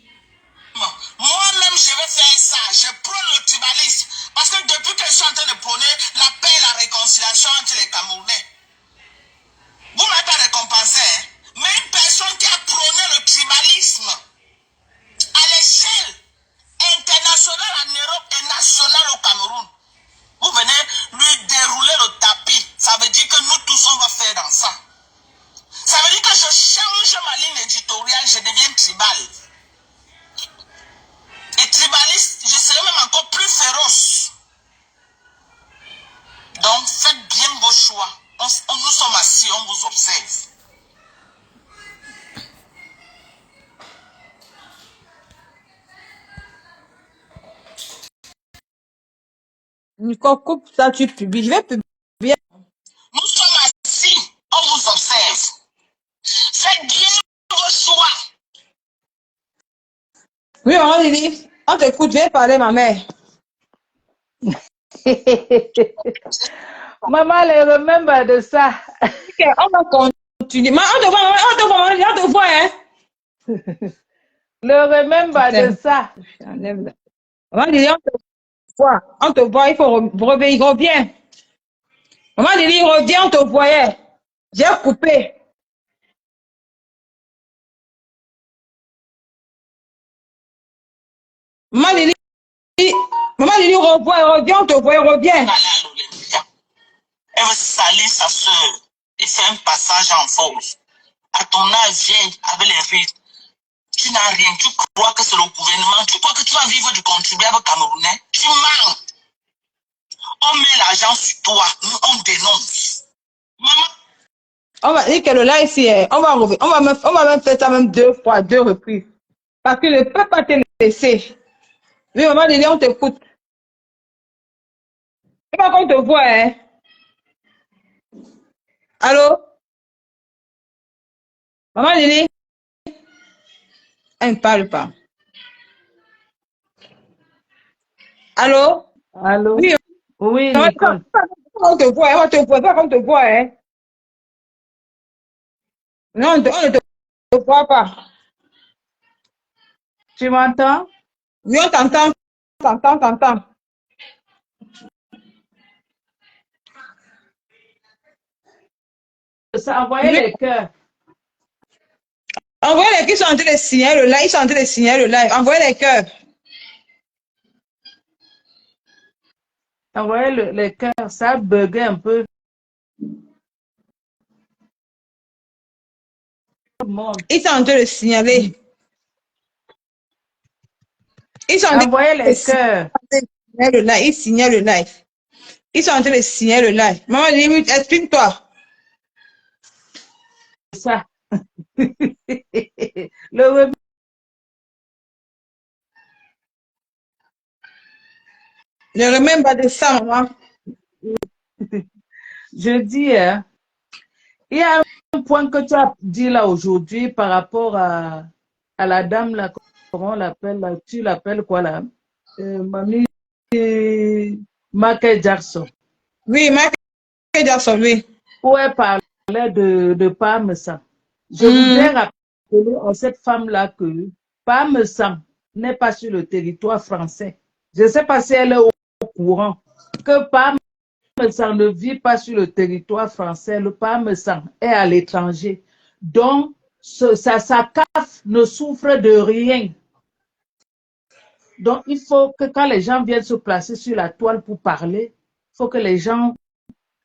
B: Moi-même, je vais faire ça. Je prône le tribalisme. Parce que depuis que je suis en train de prôner la paix et la réconciliation entre les Camerounais, vous ne m'avez pas récompensé, hein? Mais une personne qui a prôné le tribalisme à l'échelle internationale en Europe et nationale au Cameroun, vous venez lui dérouler le tapis. Ça veut dire que nous tous, on va faire dans ça. Ça veut dire que je change ma ligne éditoriale, je deviens tribal. Et tribaliste, je serai même encore plus féroce. Donc, faites bien vos choix. Nous sommes assis, on vous observe.
A: Nico, coupe ça, tu publies. Je vais publier.
B: Nous sommes assis, on vous observe. Faites bien vos choix.
A: Oui, Maman Lili, on t'écoute, viens parler, ma mère.
C: Maman, les remember de ça.
A: Ok, on va continuer. On te voit, on te voit, hein.
C: Le remember de ça.
A: Maman Lili, on te voit, il faut revenir, reviens. Maman Lili, reviens, on te voyait. J'ai coupé. Maman Lili, revoit, elle revient, on te voit, elle revient.
B: Elle à l'Olympia. Elle veut salir sa soeur et faire un passage en force. À ton âge vieille, avec les rites, tu n'as rien. Tu crois que c'est le gouvernement. Tu crois que tu vas vivre du contribuable camerounais. Tu mens. On met l'argent sur toi. Nous, on dénonce. Maman.
A: On va dire que le live ici, on va même faire ça même 2 fois, 2 reprises. Parce que ne peut pas te laisser. Oui, maman Lili, on t'écoute. C'est pas qu'on te voit, hein. Allô? Maman Lili? Elle ne parle pas. Allô?
C: Allô?
A: Oui,
C: Oui,
A: maman,
C: Nicole.
A: on te voit, on te voit, pas qu'on te voit, hein. Non, on ne te voit pas.
C: Tu m'entends?
A: Oui, on t'entend, t'entend.
C: Ça envoyait
A: Oui.
C: les cœurs.
A: Envoyez les qui sont en train de signer le live, ils sont en train de signer le live. Envoyez les cœurs.
C: Envoyait les cœurs. Ça buguait un peu. Tout le monde.
A: Ils sont en train de signaler. Ils sont en train
C: Envoyez
A: de
C: les
A: signer
C: cœurs.
A: le live. Ils signent le live. Ils sont en train de signer le live. Maman, limite, explique-toi.
C: Ça. Le
A: Ne remets pas de ça, maman.
C: Je dis, hein, il y a un point que tu as dit là aujourd'hui par rapport à la dame là, comment on l'appelle là, tu l'appelles quoi là? Mamie Michael Jackson.
A: Oui, Michael Jackson, oui.
C: Où elle parlait de Parmesan. Je voudrais rappeler à cette femme-là que Parmesan n'est pas sur le territoire français. Je ne sais pas si elle est au courant que Parmesan ne vit pas sur le territoire français. Le Parmesan est à l'étranger. Donc, sa CAF ne souffre de rien. Donc, il faut que quand les gens viennent se placer sur la toile pour parler, il faut que les gens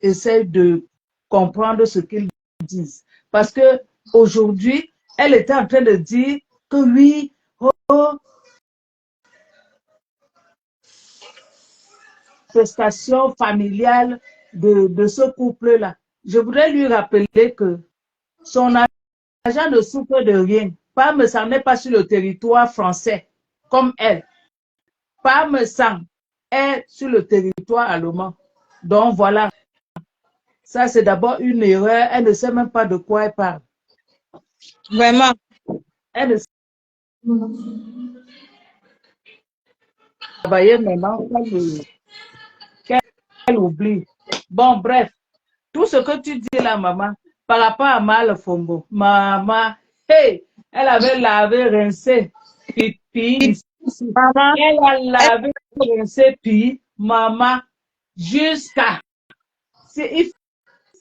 C: essaient de comprendre ce qu'ils disent. Parce que aujourd'hui, elle était en train de dire que oui, prestation familiale de ce couple-là. Je voudrais lui rappeler que son agent ne souffre de rien. Parmesan n'est pas sur le territoire français, comme elle. Parmesan est sur le territoire allemand. Donc voilà, ça c'est d'abord une erreur. Elle ne sait même pas de quoi elle parle.
A: Vraiment.
C: Elle ne sait travailler maintenant qu'elle oublie. Bon, bref, tout ce que tu dis là, maman, par rapport à Mal Fombo, maman, hey, elle avait lavé, rincé, pipi,
A: Maman,
C: elle a lavé, rincé, puis, maman, jusqu'à. Il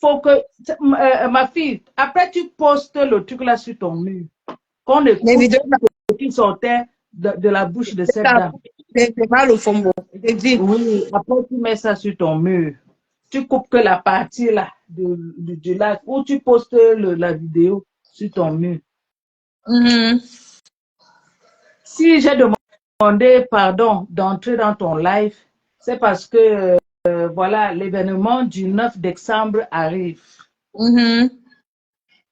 C: faut que, ma fille, après tu postes le truc là sur ton mur, qu'on
A: les
C: écoute
A: vidéos,
C: ce qui sortait de la bouche de cette dame.
A: c'est mal au fond. Je dis.
C: Oui, après tu mets ça sur ton mur. Tu coupes que la partie là du lac où tu postes la vidéo sur ton mur. Si j'ai demandé pardon d'entrer dans ton live, c'est parce que voilà, l'événement du 9 décembre arrive.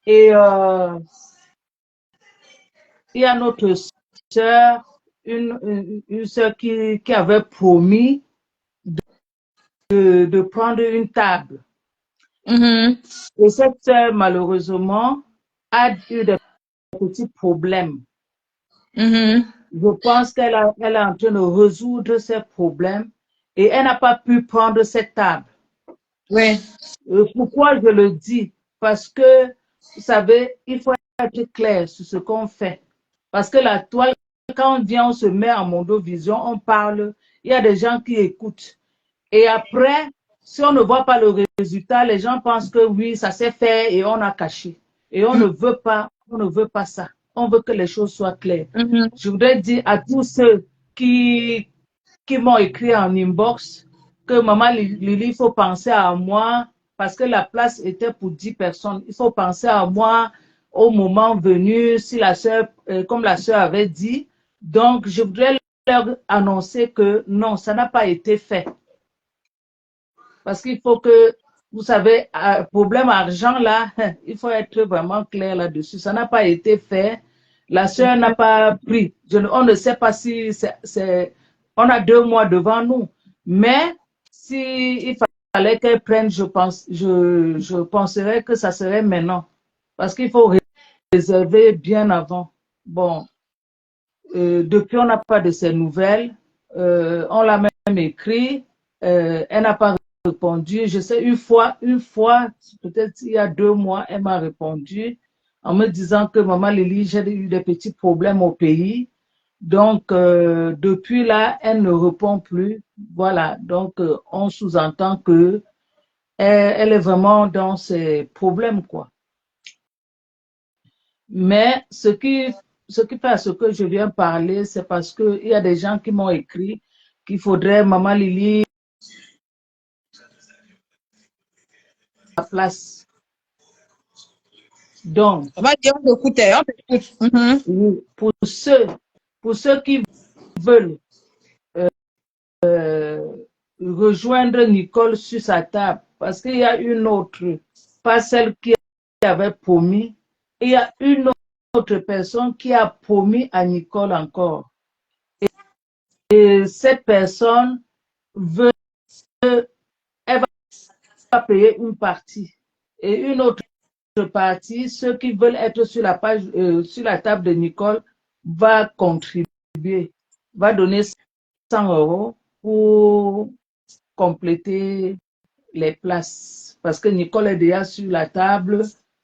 C: Et il y a notre sœur, une sœur qui avait promis de prendre une table. Et cette sœur, malheureusement, a eu des petits problèmes. Je pense qu'elle est en train de résoudre ses problèmes et elle n'a pas pu prendre cette table.
A: Oui.
C: Pourquoi je le dis? Parce que, vous savez, il faut être clair sur ce qu'on fait. Parce que la toile, quand on vient, on se met en mondovision, on parle, il y a des gens qui écoutent. Et après, si on ne voit pas le résultat, les gens pensent que oui, ça s'est fait et on a caché. Et on ne veut pas ça. On veut que les choses soient claires. Je voudrais dire à tous ceux qui, qui m'ont écrit en inbox que maman Lily, il faut penser à moi parce que la place était pour 10 personnes. Il faut penser à moi au moment venu, si la sœur, comme la sœur avait dit. Donc, je voudrais leur annoncer que non, ça n'a pas été fait. Parce qu'il faut que, vous savez, problème argent là, il faut être vraiment clair là-dessus. Ça n'a pas été fait. La sœur n'a pas pris. On ne sait pas si on a 2 mois devant nous. Mais si il fallait qu'elle prenne, je penserais que ça serait maintenant. Parce qu'il faut réserver bien avant. Bon, depuis, on n'a pas de ses nouvelles. On l'a même écrit. Elle n'a pas répondu. Je sais, une fois, peut-être il y a 2 mois, elle m'a répondu en me disant que maman Lily, j'ai eu des petits problèmes au pays. Donc, depuis là, elle ne répond plus. Voilà. Donc, on sous-entend que elle est vraiment dans ses problèmes, quoi. Mais ce qui fait à ce que je viens parler, c'est parce qu'il y a des gens qui m'ont écrit qu'il faudrait, maman Lily, la place. Donc,
A: On va dire, on t'écoute, on t'écoute.
C: pour ceux qui veulent rejoindre Nicole sur sa table, parce qu'il y a une autre, pas celle qui avait promis, il y a une autre personne qui a promis à Nicole encore. Et cette personne veut, elle va payer une partie. Et une autre partie, ceux qui veulent être sur la page, sur la table de Nicole, va contribuer, va donner 100 € pour compléter les places. Parce que Nicole est déjà sur la table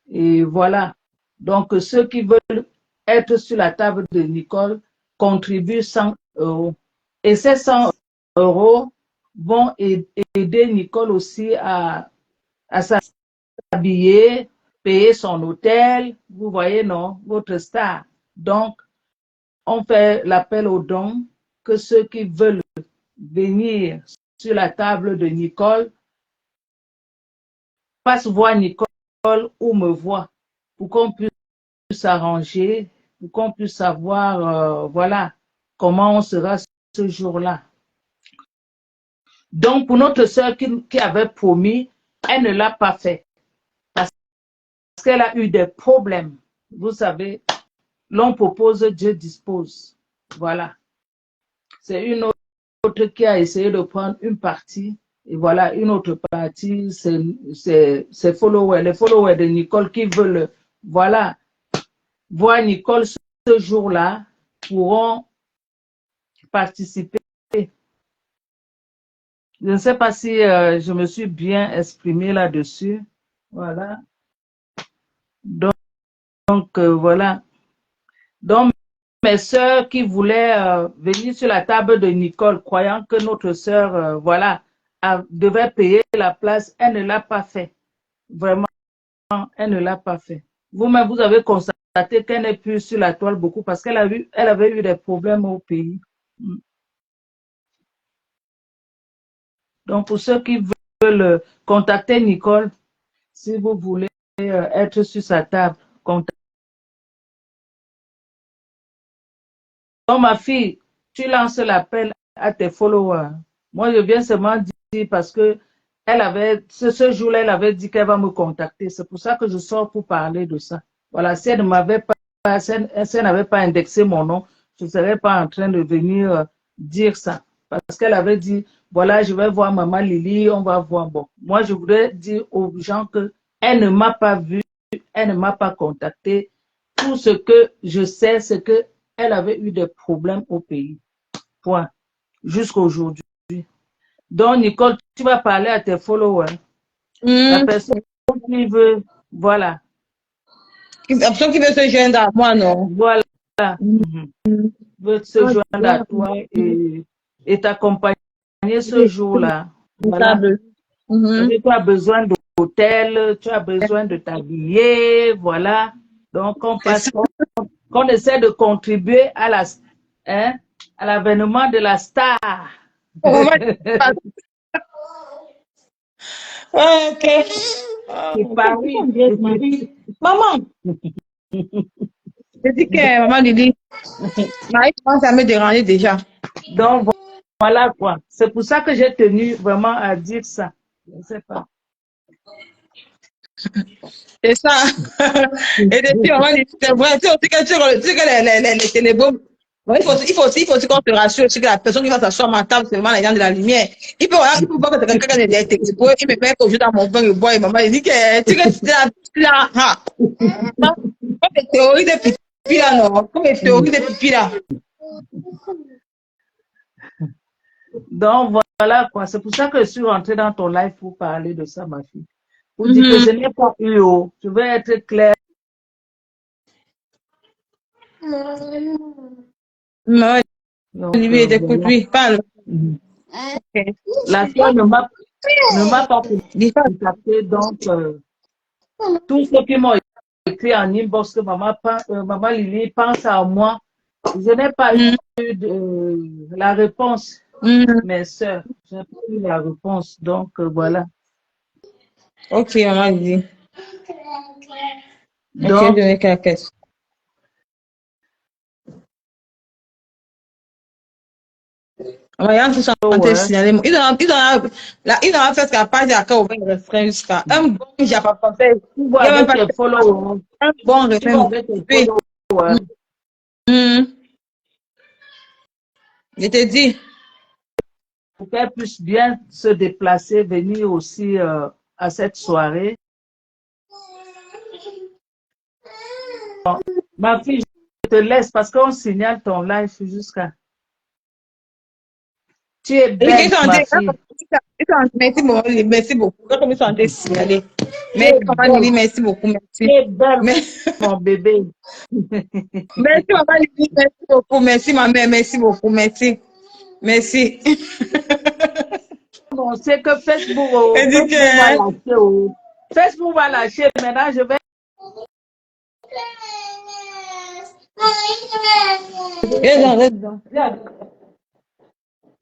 C: et voilà. Donc, ceux qui veulent être sur la table de Nicole contribuent 100 €. Et ces 100 € vont aider Nicole aussi à s'habiller, payer son hôtel. Vous voyez, non? Votre star. Donc, on fait l'appel aux dons que ceux qui veulent venir sur la table de Nicole passent voir Nicole ou me voient pour qu'on puisse s'arranger, pour qu'on puisse savoir, voilà, comment on sera ce jour-là. Donc, pour notre sœur qui avait promis, elle ne l'a pas fait parce qu'elle a eu des problèmes. Vous savez, l'on propose, Dieu dispose. Voilà. C'est une autre qui a essayé de prendre une partie. Et voilà, une autre partie, c'est followers, les followers de Nicole qui veulent, voilà, voir Nicole ce jour-là, pourront participer. Je ne sais pas si je me suis bien exprimée là-dessus. Voilà. Donc voilà. Donc, mes sœurs qui voulaient venir sur la table de Nicole, croyant que notre sœur, voilà, devait payer la place, elle ne l'a pas fait. Vraiment, elle ne l'a pas fait. Vous-même, vous avez constaté qu'elle n'est plus sur la toile beaucoup parce qu'elle avait eu des problèmes au pays. Donc, pour ceux qui veulent contacter Nicole, si vous voulez être sur sa table, contactez. Donc, ma fille, tu lances l'appel à tes followers. Moi, je viens seulement dire parce que elle avait, ce jour-là, elle avait dit qu'elle va me contacter. C'est pour ça que je sors pour parler de ça. Voilà, si elle ne m'avait pas, si elle n'avait pas indexé mon nom, je ne serais pas en train de venir dire ça. Parce qu'elle avait dit, voilà, je vais voir maman Lily, on va voir. Bon, moi, je voudrais dire aux gens que elle ne m'a pas vu, elle ne m'a pas contacté. Tout ce que je sais, c'est que elle avait eu des problèmes au pays. Point. Jusqu'à aujourd'hui. Donc, Nicole, tu vas parler à tes followers. La personne qui veut, voilà.
A: La personne qui veut se joindre à moi, non?
C: Voilà. Veut se joindre à toi et t'accompagner ce jour-là. Voilà. Tu as besoin d'hôtel, tu as besoin de t'habiller, voilà. Donc, on essaie de contribuer à à l'avènement de la star.
A: Maman, ok.
C: C'est Paris.
A: Maman, je dis que maman Lily, Marie commence à me déranger déjà.
C: Donc, voilà quoi. C'est pour ça que j'ai tenu vraiment à dire ça. Je ne sais pas.
A: C'est ça. Et depuis, maman Lily, c'est vrai, tu sais aussi que les télébombes, bon, il faut aussi qu'on se rassure aussi que la personne qui va s'asseoir à ma table, c'est vraiment les gens de la lumière. Il peut voir que c'est quelqu'un qui a des télébombes, il me met au jeu dans mon pain, il boit, et maman, il dit que tu es là, ah. Comme les théories de pipi là, non? Comme les théories de pipi là.
C: Donc, voilà quoi. C'est pour ça que je suis rentrée dans ton live pour parler de ça, ma fille. Pour dire que je n'ai pas eu haut. Je veux être claire.
A: Maman
C: Donc,
A: Lily, écoute,
C: voilà.
A: lui, parle. Ok.
C: La soeur ne m'a pas
A: Dis pas.
C: contacté. Donc, tous ceux qui m'ont écrit en inbox que maman Lily pense à moi, je n'ai pas eu la réponse, mes soeurs. Je n'ai pas eu la réponse. Donc, voilà.
A: Ok, maman Lily. Ok,
C: Donc,
A: je vais quelqu'un. Maman, ils sont en train de
C: ouais.
A: signaler. Ils ont fait ce qu'à part à ouvert le restreint jusqu'à un bon Japon français.
C: Tu
A: Il
C: vois
A: n'y a même
C: avec
A: pas
C: tes followers.
A: un bon
C: Tu vois
A: restreint.
C: avec tes
A: Puis,
C: followers.
A: je te dis.
C: Pour qu'elle puisse bien se déplacer, venir aussi à cette soirée. Ma fille, je te laisse parce qu'on signale ton live jusqu'à. Tu es belle, ma fille.
A: Merci beaucoup. Comme ils sont en train de signaler.
C: Tu
A: Merci,
C: es
A: maman Lily,
C: belle.
A: merci beaucoup.
C: Tu
A: Merci.
C: es belle,
A: Merci,
C: mon bébé.
A: maman Lily, merci beaucoup. Merci, ma mère, merci beaucoup. Merci. Merci.
C: On sait que Facebook,
A: Elle dit
C: Facebook va
A: que.
C: lâcher. Facebook va lâcher. Maintenant, je vais.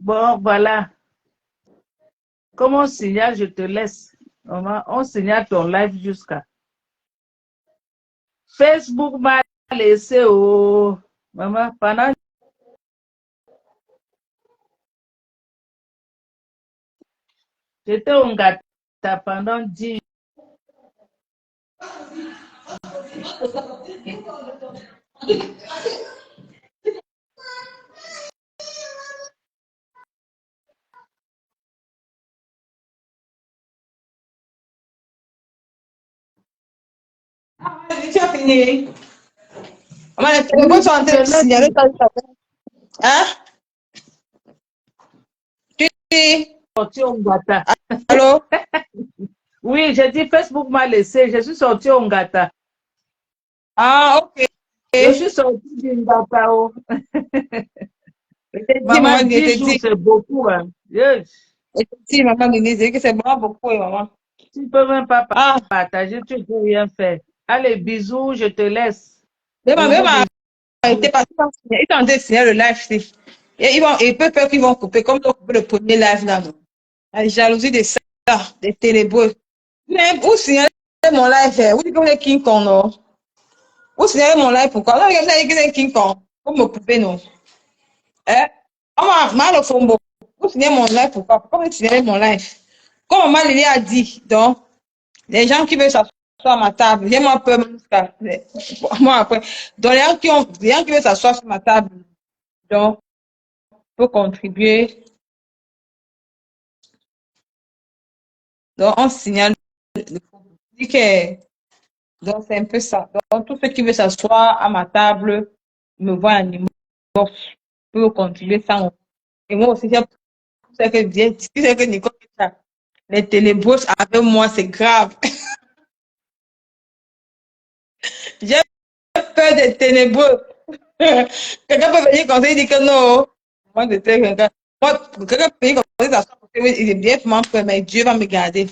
C: Bon, voilà. Comme on signale, je te laisse. On signale ton live jusqu'à. Facebook m'a laissé. Maman, pendant. J'étais au Ngata pendant 10.
A: Tu as fini. Maman, les téléphones
C: Oui,
A: sont en
C: je
A: train de
C: l'ai
A: signaler
C: dit.
A: ça. Hein? Tu dis.
C: Sorti au Ngata.
A: Allô?
C: Oui, j'ai dit Facebook m'a laissé. Je suis sortie au Ngata.
A: Ah, ok.
C: Je suis sortie du Ngata.
A: Je te dis,
C: Maman,
A: maman, je
C: 10
A: te
C: jours,
A: dis.
C: c'est beaucoup. Hein. Yes.
A: Je te dis, maman, je dis que c'est vraiment beaucoup, maman.
C: Tu ne peux même pas
A: Ah,
C: partager, tu ne peux rien faire. Allez, bisous, je te laisse.
A: même
C: Bisous,
A: arrêté
C: bisous.
A: parce qu'ils sont en train de signer le live. Et ils peuvent peur qu'ils vont couper, comme ils ont coupé le premier live là. La jalousie de ça, des ténébreux. Mais vous signalez mon live, vous dites que vous êtes King Kong, non? Vous signalez mon live, pourquoi? Non, vous êtes King Kong. Vous me coupez, non? Hein? On m'a mal au fond. Vous signalez mon live, pourquoi? Pourquoi vous signalez mon live? Comme maman Lily a dit, donc, les gens qui veulent s'asseoir à ma table, j'ai moi peur, moi après. Donc, les gens qui veulent s'asseoir sur ma table, donc, pour contribuer. Donc, on signale le dit que donc c'est un peu ça. Donc, tous ceux qui veulent s'asseoir à ma table me voient en inbox pour contribuer sans. Et moi aussi, c'est que bien, c'est que Nicole, les ténébreux avec moi, c'est grave. J'ai peur des ténébreux. Quelqu'un peut venir comme ça, il dit que non. Moi, je sais quelqu'un. Moi, quelqu'un peut venir comme ça, il est bien vraiment peur, mais Dieu va me garder.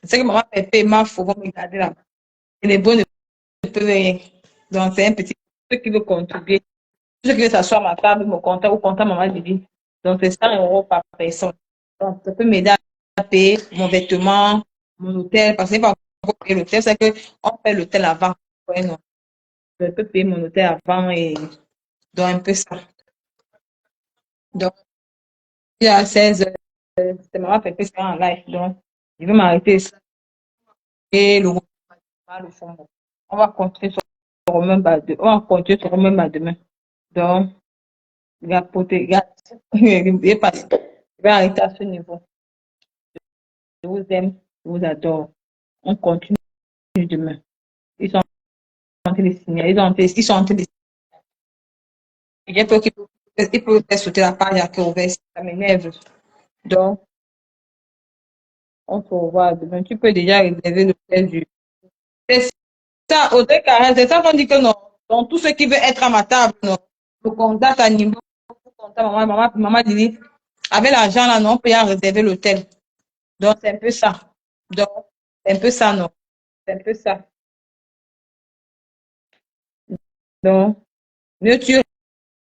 A: C'est que maman fait paiement, il faut me garder là. Et les bons ne peuvent rien. Donc, c'est un petit peu qui veut contribuer. ceux qui veulent s'asseoir à ma table, me compter ou compter maman Lily. Donc, c'est 100 euros par personne. Donc, ça peut m'aider à payer mon vêtement, mon hôtel, parce que c'est pas encore payer l'hôtel, c'est que on paie l'hôtel avant. Ouais, non. Je peux payer mon hôtel avant et donc un peu ça. Donc, il y a 16 heures, c'est maman fait que c'est en live. Donc, je vais m'arrêter ça. Et le fond. On va continuer sur le même bas de, on va continuer sur le même bas demain. Donc, regarde, regarde, je vais arrêter à ce niveau. Je vous aime, je vous adore. On continue demain. Ils sont en train de signer, ils sont en train de signer. Ils peuvent faire sauter la page à cœur ouvert, ça m'énerve. Donc, on se revoit demain. Tu peux déjà réserver l'hôtel du. C'est ça, Audrey Carrel, c'est ça qu'on dit que non. Donc, tous ceux qui veulent être à ma table, non. Le contact à niveau, maman dit, avec l'argent là, non, on peut y réserver l'hôtel. Donc, c'est un peu ça. Donc, c'est un peu ça, non. C'est un peu ça. Donc, mieux tu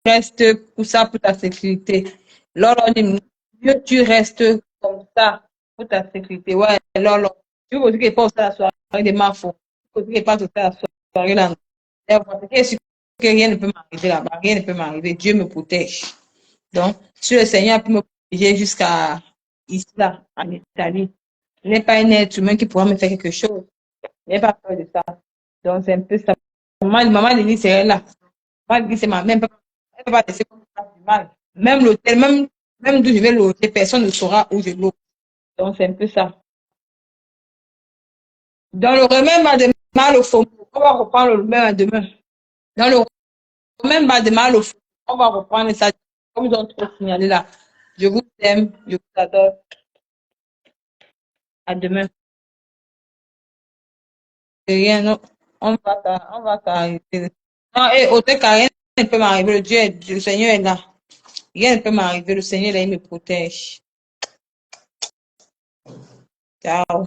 A: restes pour ça, pour ta sécurité. Lolo, mieux tu restes comme ça pour ta sécurité. Ouais, Lolo. Tu veux dire que pas à la soirée de ma faute. Tu veux dire pas à la soirée là. Parce que rien ne peut m'arriver là-bas. Rien ne peut m'arriver. Dieu me protège. Donc, si le Seigneur peut me protéger jusqu'à ici, là, en Italie, il n'est pas un être humain qui pourra me faire quelque chose. Il n'est pas peur de ça. Donc, c'est un peu ça. Maman Denis serait là. Maman Denis, c'est ma mère. Elle ne peut pas laisser comme ça du mal. Même l'hôtel, même d'où je vais loger, personne ne saura où je loge. Donc, c'est un peu ça. Dans le remède mal au fond, on va reprendre le remède demain. Dans le remède mal au fond, on va reprendre ça. Comme ils ont trop signalé là. Je vous aime, je vous adore. À demain. Rien, non. On va t'arrêter. Non, et autant qu'à rien ne peut m'arriver. Le Seigneur est là. Rien ne peut m'arriver. Le Seigneur, là, il me protège. Ciao.